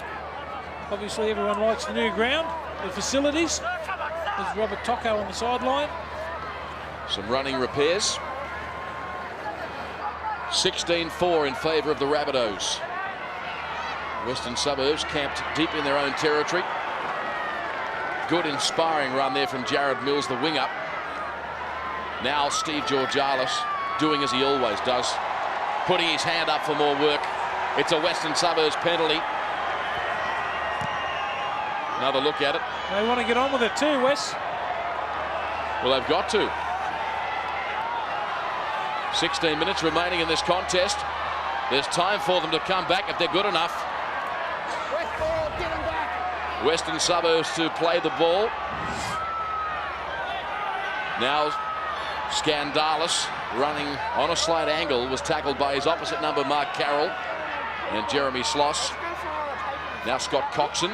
Obviously everyone likes the new ground, the facilities. There's Robert Tocco on the sideline. Some running repairs. 16-4 in favour of the Rabbitohs. Western Suburbs camped deep in their own territory. Good inspiring run there from Jared Mills, the wing up. Now Steve Georgalis doing as he always does, putting his hand up for more work. It's a Western Suburbs penalty. Another look at it. They want to get on with it too, Wes. Well, they've got to. 16 minutes remaining in this contest. There's time for them to come back if they're good enough. Western Suburbs to play the ball. Now Scandalis running on a slight angle was tackled by his opposite number, Mark Carroll, and Jeremy Sloss. Now Scott Coxon,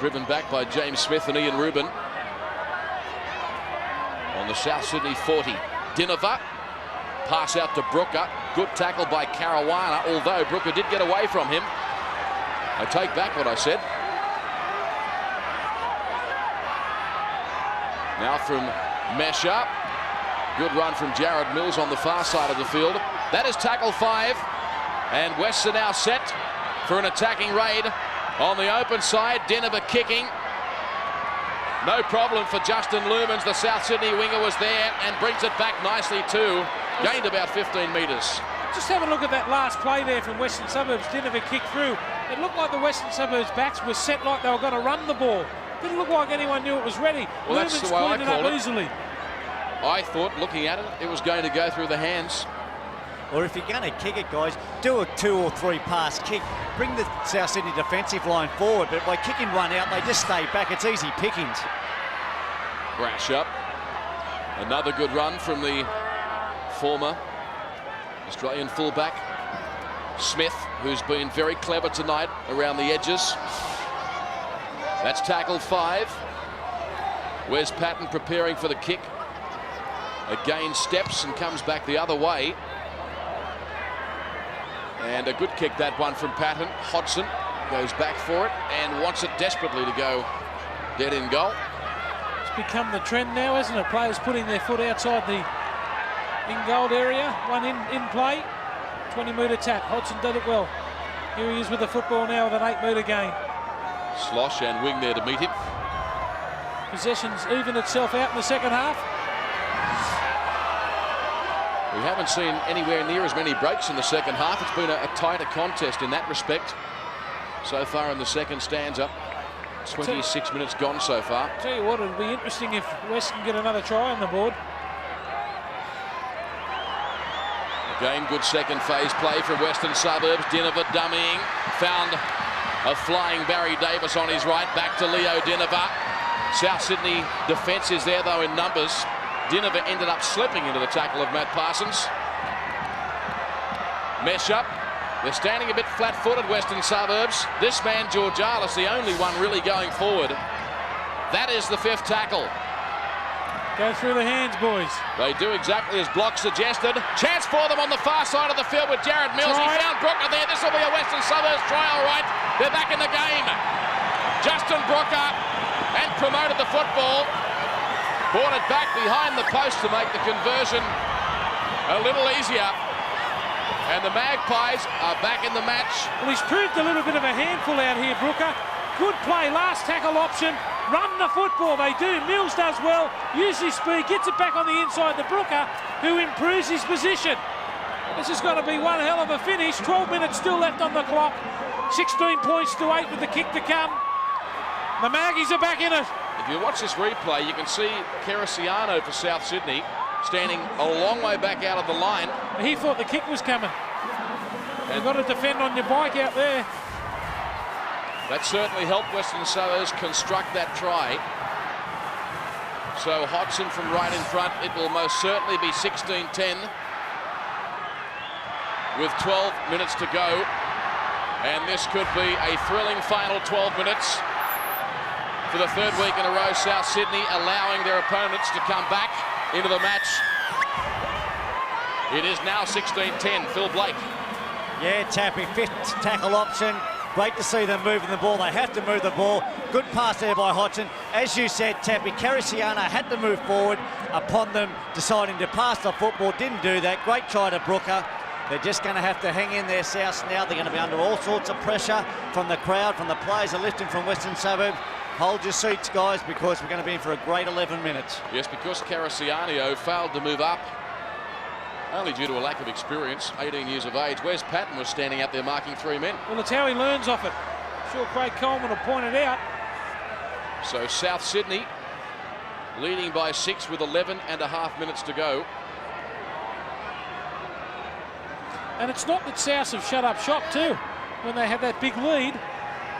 driven back by James Smith and Ian Reuben. On the South Sydney 40, Dinova. Pass out to Brooker. Good tackle by Caruana, although Brooker did get away from him. I take back what I said. Now from Mesha. Good run from Jared Mills on the far side of the field. That is tackle 5. And Wests are now set for an attacking raid on the open side. Dinova kicking. No problem for Justin Lumens. The South Sydney winger was there and brings it back nicely too. Gained about 15 metres. Just have a look at that last play there from Western Suburbs. Dinova kicked through. It looked like the Western Suburbs backs were set like they were going to run the ball. Didn't look like anyone knew it was ready. Well, that's the way I called it. Easily. I thought, looking at it, it was going to go through the hands. Or if you're going to kick it, guys, do a 2 or 3 pass kick. Bring the South Sydney defensive line forward, but by kicking one out, they just stay back. It's easy pickings. Brash up. Another good run from the former Australian fullback, Smith, who's been very clever tonight around the edges. That's tackle 5. Wes Patton preparing for the kick. Again steps and comes back the other way. And a good kick, that one from Patton. Hodgson goes back for it and wants it desperately to go dead in goal. It's become the trend now, hasn't it? Players putting their foot outside the in-goal area. One in play. 20-metre tap. Hodgson did it well. Here he is with the football now with an 8-metre gain. Slosh and wing there to meet him. Possessions even itself out in the second half. We haven't seen anywhere near as many breaks in the second half. It's been a tighter contest in that respect so far in the second stanza. 26 minutes gone so far. Tell you what, it'll be interesting if West can get another try on the board. Again, good second phase play from Western Suburbs. Dinova dummying. Found a flying Barry Davis on his right. Back to Leo Dinova. South Sydney defence is there, though, in numbers. Dinova ended up slipping into the tackle of Matt Parsons. Mesh up. They're standing a bit flat-footed, Western Suburbs. This man, Georgialis, the only one really going forward. That is the 5th tackle. Go through the hands, boys. They do exactly as Block suggested. Chance for them on the far side of the field with Jared Mills. He found Brooker there. This will be a Western Suburbs try, all right. They're back in the game. Justin Brooker, and promoted the football. Brought it back behind the post to make the conversion a little easier. And the Magpies are back in the match. Well, he's proved a little bit of a handful out here, Brooker. Good play, last tackle option. Run the football, they do. Mills does well, uses his speed, gets it back on the inside to Brooker, who improves his position. This is going to be one hell of a finish. 12 minutes still left on the clock. 16 points to 8 with the kick to come. The Maggies are back in it. If you watch this replay, you can see Cariciano for South Sydney standing a long way back out of the line. He thought the kick was coming. You've got to defend on your bike out there. That certainly helped Western Suburbs construct that try. So Hodgson from right in front. It will most certainly be 16-10 with 12 minutes to go. And this could be a thrilling final 12 minutes. For the 3rd week in a row, South Sydney allowing their opponents to come back into the match. It is now 16-10. Phil Blake. Yeah, Tappy, 5th tackle option. Great to see them moving the ball. They have to move the ball. Good pass there by Hodgson. As you said, Tappy, Cariciano had to move forward upon them deciding to pass the football. Didn't do that. Great try to Brooker. They're just going to have to hang in there, South, now. They're going to be under all sorts of pressure from the crowd, from the players are lifting from Western Suburbs. Hold your seats, guys, because we're going to be in for a great 11 minutes. Yes, because Cariciano failed to move up, only due to a lack of experience, 18 years of age. Wes Patton was standing out there marking 3 men. Well, it's how he learns off it. I'm sure Craig Coleman will point it out. So South Sydney leading by 6 with 11.5 minutes to go. And it's not that South have shut up shop too. When they had that big lead,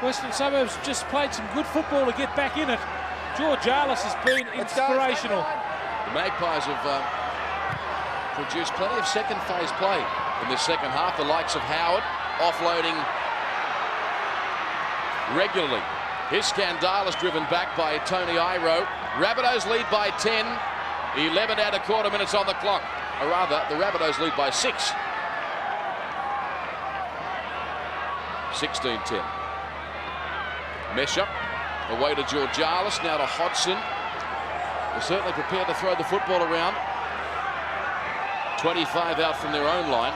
Western Suburbs just played some good football to get back in it. Georgialis has been inspirational. The Magpies have produced plenty of second phase play in this second half. The likes of Howard offloading regularly. Here's Scandalis driven back by Tony Iro. Rabbitohs lead by 10. 11.25 minutes on the clock. Or rather, the Rabbitohs lead by 6. 16-10. Mesha away to Georgialis, now to Hodgson. They're certainly prepared to throw the football around. 25 out from their own line.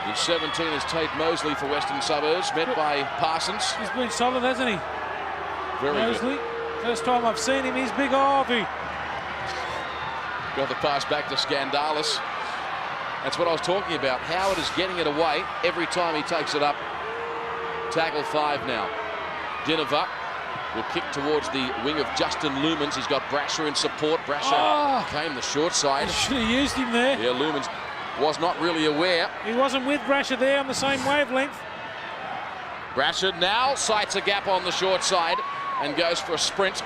The 17 is Tate Mosley for Western Suburbs, met by Parsons. He's been solid, hasn't he? Very Mosley. good. First time I've seen him, he's big Ivy. Got the pass back to Scandalis. That's what I was talking about. Howard is getting it away every time he takes it up. Tackle 5 now. Dinova will kick towards the wing of Justin Lumens. He's got Brasher in support. Brasher came the short side. Should have used him there. Yeah, Lumens was not really aware. He wasn't with Brasher there on the same wavelength. Brasher now sights a gap on the short side and goes for a sprint.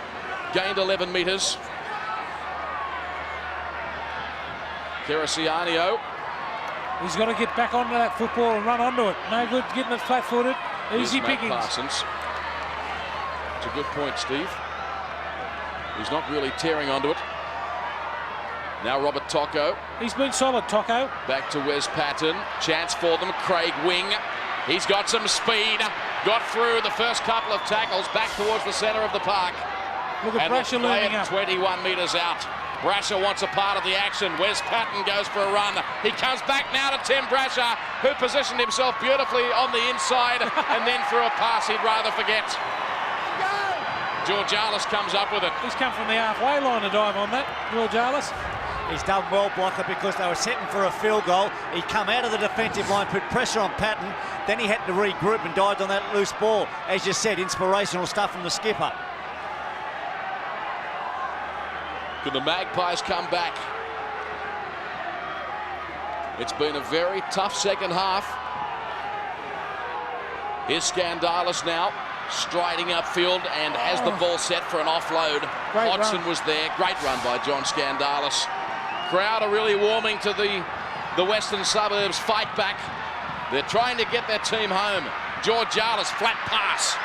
Gained 11 metres. Cariciano. He's got to get back onto that football and run onto it. No good getting it flat-footed. Easy pickings. Parsons. It's a good point, Steve. He's not really tearing onto it. Now Robert Tocco. He's been solid, Tocco. Back to Wes Patton. Chance for them. Craig Wing. He's got some speed. Got through the first couple of tackles back towards the centre of the park. Look at Brasher looming up. 21 metres out. Brasher wants a part of the action. Wes Patton goes for a run. He comes back now to Tim Brasher, who positioned himself beautifully on the inside and then threw a pass he'd rather forget. Georgialis comes up with it. He's come from the halfway line to dive on that, Georgialis. He's done well, Blocker, because they were setting for a field goal. He come out of the defensive line, put pressure on Patton, then he had to regroup and dived on that loose ball. As you said, inspirational stuff from the skipper. Can the Magpies come back? It's been a very tough second half. Here's Scandalis now, striding upfield and has the ball set for an offload. Hodgson was there. Great run by John Scandalis. Crowd are really warming to the Western Suburbs fight back. They're trying to get their team home. Georgialis, flat pass.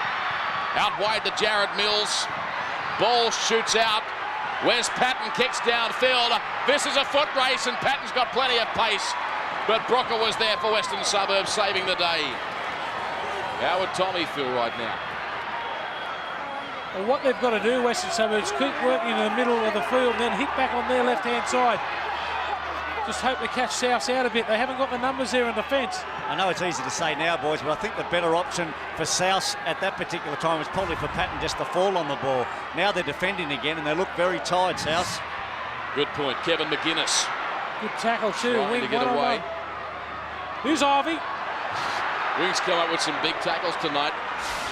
Out wide to Jared Mills. Ball shoots out. Wes Patton kicks downfield. This is a foot race and Patton's got plenty of pace. But Brooker was there for Western Suburbs, saving the day. How would Tommy feel right now? Well, what they've got to do, Western Suburbs, keep working in the middle of the field, then hit back on their left-hand side. Just hope they catch Souths out a bit. They haven't got the numbers there in defence. I know it's easy to say now, boys, but I think the better option for Souths at that particular time was probably for Patton just to fall on the ball. Now they're defending again and they look very tired, Souths. Good point, Kevin McGuinness. Good tackle too. Trying to get away. Who's Ivy? Wings come up with some big tackles tonight.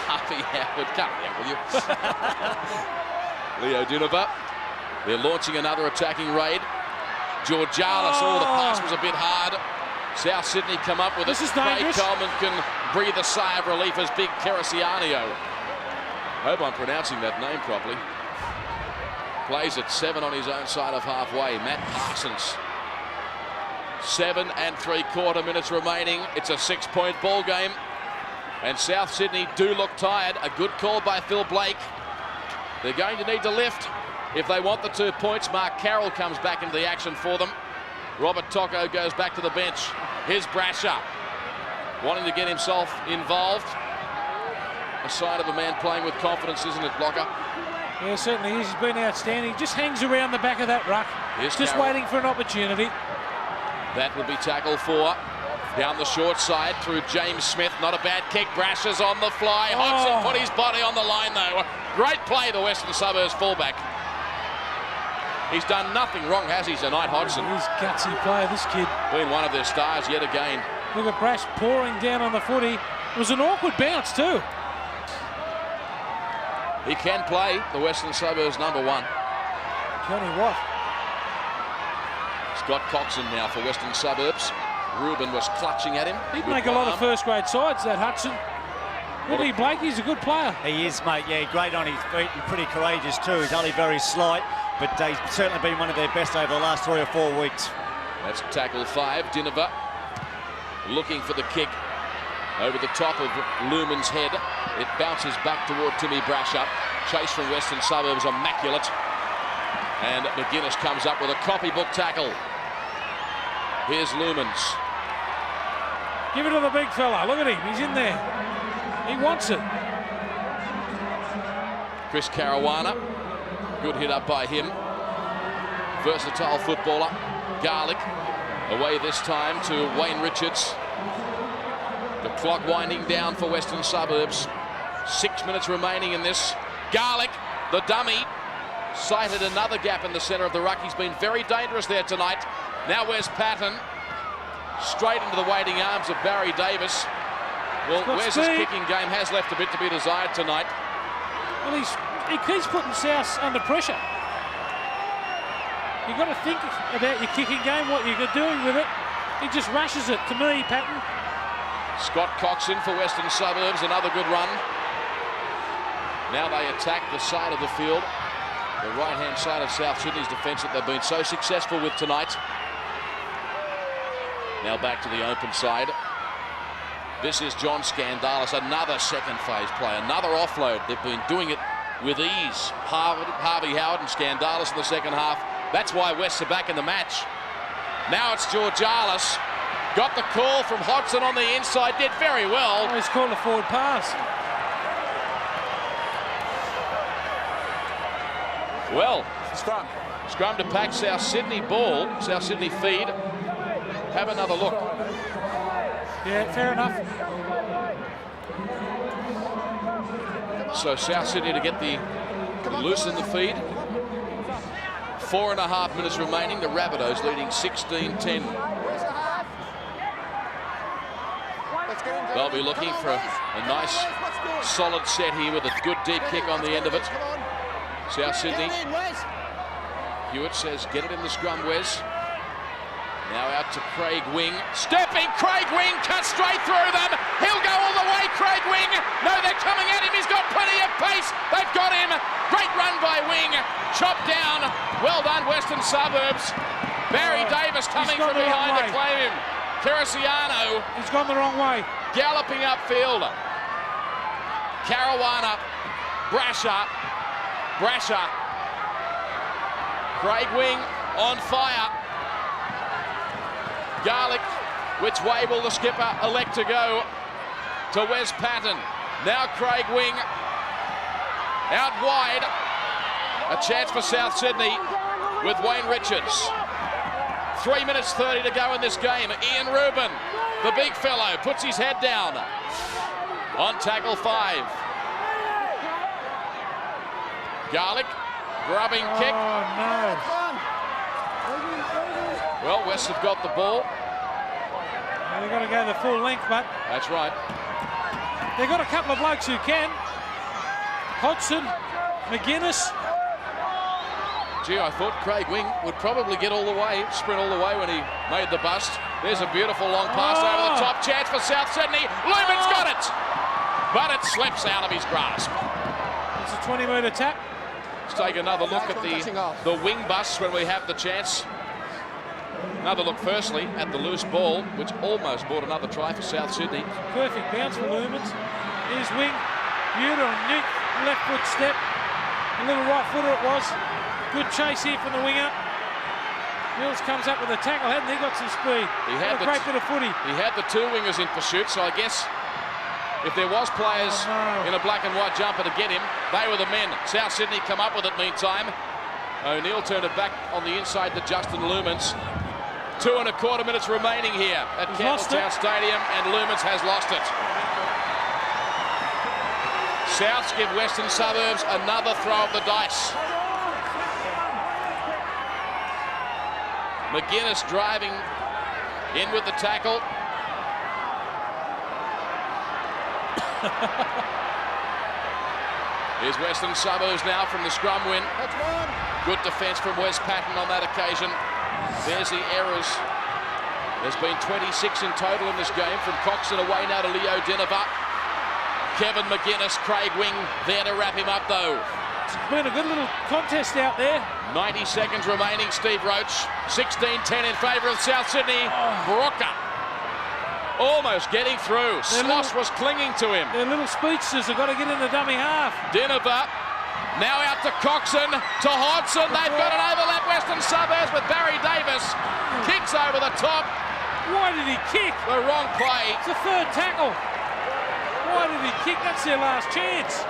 Harvey Howard, come here, will you? Leo Dinova. They're launching another attacking raid. Georgialis, the pass was a bit hard. South Sydney come up with it. This is Craig dangerous. Coleman can breathe a sigh of relief as Big Kerasiano. Hope I'm pronouncing that name properly. Plays at 7 on his own side of halfway. Matt Parsons. 7 3/4 minutes remaining. It's a 6-point ball game. And South Sydney do look tired. A good call by Phil Blake. They're going to need to lift if they want the 2 points. Mark Carroll comes back into the action for them. Robert Tocco goes back to the bench. Here's Brasher, wanting to get himself involved. A sign of a man playing with confidence, isn't it, Blocker? Yeah, certainly is. He's been outstanding. Just hangs around the back of that ruck. Here's just Carroll. waiting for an opportunity. That will be tackle 4. Down the short side through James Smith. Not a bad kick. Brasher's on the fly. Hodgson put his body on the line, though. Great play, the Western Suburbs fullback. He's done nothing wrong, has he, tonight, Hodgson? He's a gutsy player, this kid. Been one of their stars yet again. Look at Brash pouring down on the footy. It was an awkward bounce, too. He can play, the Western Suburbs #1. Tell me what. Scott Coxon now for Western Suburbs. Ruben was clutching at him. He'd make a lot of first-grade sides, that Hudson. Willie Blakey's a good player. He is, mate. Yeah, great on his feet and pretty courageous too. He's only very slight, but he's certainly been one of their best over the last 3 or 4 weeks. That's tackle 5. Dinova looking for the kick over the top of Lumen's head. It bounces back toward Timmy Brasher. Chase from Western Suburbs, immaculate. And McGuinness comes up with a copybook tackle. Here's Lumens. Give it to the big fella. Look at him. He's in there. He wants it. Chris Caruana. Good hit up by him. Versatile footballer. Garlick. Away this time to Wayne Richards. The clock winding down for Western Suburbs. 6 minutes remaining in this. Garlick, the dummy, sighted another gap in the centre of the ruck. He's been very dangerous there tonight. Now where's Patton? Straight into the waiting arms of Barry Davis. Well, Wes's kicking game has left a bit to be desired tonight. Well, he keeps putting South under pressure. You've got to think about your kicking game, what you're doing with it. He just rushes it to me, Patton. Scott Coxon for Western Suburbs, another good run. Now they attack the side of the field, the right-hand side of South Sydney's defence that they've been so successful with tonight. Now back to the open side. This is John Scandalis, another second phase play, another offload. They've been doing it with ease. Harvey Howard and Scandalis in the second half. That's why Wests are back in the match. Now it's Georgialis. Got the call from Hodgson on the inside, did very well. Oh, he's called a forward pass. Well, scrum to pack South Sydney ball, South Sydney feed. Have another look. Yeah, fair enough. So South Sydney to get the loosen the feed. 4.5 minutes remaining. The Rabbitohs leading 16-10. They'll be looking for a nice solid set here with a good deep kick on the end of it. South Sydney. Hewitt says, get it in the scrum, Wes. Now out to Craig Wing. Stepping, Craig Wing cuts straight through them. He'll go all the way, Craig Wing. No, they're coming at him. He's got plenty of pace. They've got him. Great run by Wing. Chopped down. Well done, Western Suburbs. Barry Davis coming from behind to claim him. Kirisiano. He's gone the wrong way. Galloping upfield. Caruana. Brasher. Craig Wing on fire. Garlick. Which way will the skipper elect to go? To Wes Patton. Now Craig Wing. Out wide. A chance for South Sydney with Wayne Richards. 3 minutes 30 to go in this game. Ian Rubin, the big fellow, puts his head down. On tackle 5. Garlick, grubbing kick. Oh, no. Well, West have got the ball. They've got to go the full length, but That's right. they've got a couple of blokes who can. Hodgson, McGuinness. Gee, I thought Craig Wing would probably get all the way, sprint all the way when he made the bust. There's a beautiful long pass over the top. Chance for South Sydney. Lumen's got it! But it slips out of his grasp. It's a 20-metre tap. Let's take another look at the wing busts when we have the chance. Another look firstly at the loose ball, which almost brought another try for South Sydney. Perfect bounce for Lumens. Here's Wing. Beautiful neat left foot step. A little right footer it was. Good chase here from the winger. Mills comes up with a tackle. Hadn't he got some speed? He had a great bit of footy. He had the 2 wingers in pursuit, so I guess if there was players in a black and white jumper to get him, they were the men. South Sydney come up with it meantime. O'Neill turned it back on the inside to Justin Lumens. 2 1/4 minutes remaining here at Campbelltown Stadium, and Lumens has lost it. Souths give Western Suburbs another throw of the dice. McGuinness driving in with the tackle. Here's Western Suburbs now from the scrum win. That's one. Good defence from Wes Patton on that occasion. There's the errors. There's been 26 in total in this game, from Coxon away now to Leo Dinova. Kevin McGuinness, Craig Wing there to wrap him up though. It's been a good little contest out there. 90 seconds remaining, Steve Roach. 16-10 in favour of South Sydney. Brooker almost getting through. Sloss was clinging to him. Their little speedsters have got to get in the dummy half. Dinova now out to Coxon, to Hodgson. They've got an overlap, Western Suburbs, with Barry Davis. Kicks over the top. Why did he kick? The wrong play. It's a 3rd tackle. Why did he kick? That's their last chance.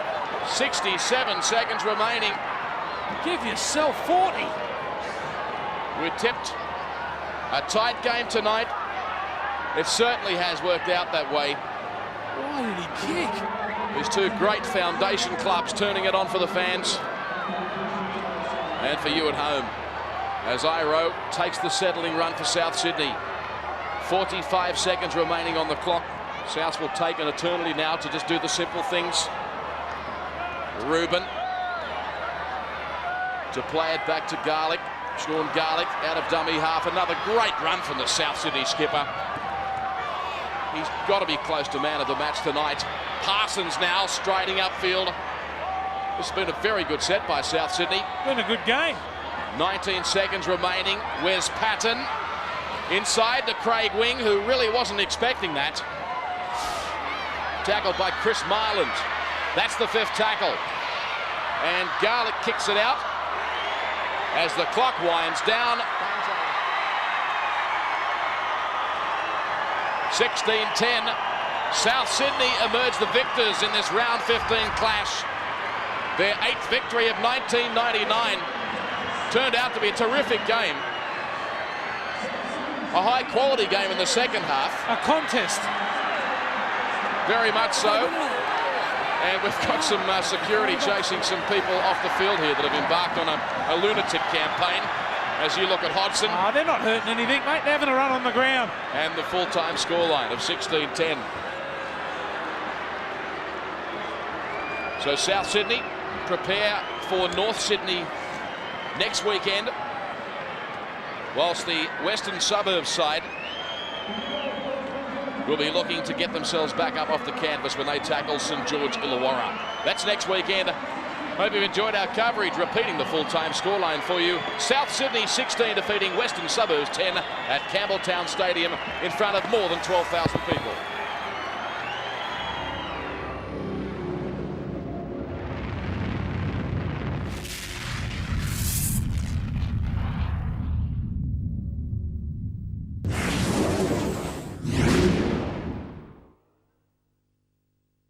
67 seconds remaining. Give yourself 40. We're tipped a tight game tonight. It certainly has worked out that way. Why did he kick? These 2 great foundation clubs turning it on for the fans and for you at home, as Iro takes the settling run for South Sydney. 45 seconds remaining on the clock. Souths will take an eternity now to just do the simple things. Rubin to play it back to Garlick. Sean Garlick out of dummy half. Another great run from the South Sydney skipper. He's got to be close to man of the match tonight. Parsons now striding upfield. This has been a very good set by South Sydney. Been a good game. 19 seconds remaining. Wes Patton inside to Craig Wing, who really wasn't expecting that. Tackled by Chris Marland. That's the 5th tackle. And Garlick kicks it out as the clock winds down. 16-10. South Sydney emerge the victors in this round 15 clash. Their 8th victory of 1999. Turned out to be a terrific game. A high quality game in the second half. A contest. Very much so. And we've got some security chasing some people off the field here that have embarked on a lunatic campaign. As you look at Hodgson. They're not hurting anything, mate. They're having a run on the ground. And the full-time scoreline of 16-10. So South Sydney prepare for North Sydney next weekend, whilst the Western Suburbs side will be looking to get themselves back up off the canvas when they tackle St George Illawarra. That's next weekend Hope you've enjoyed our coverage. Repeating the full-time scoreline for you. South Sydney 16 defeating Western Suburbs 10 at Campbelltown Stadium in front of more than 12,000 people.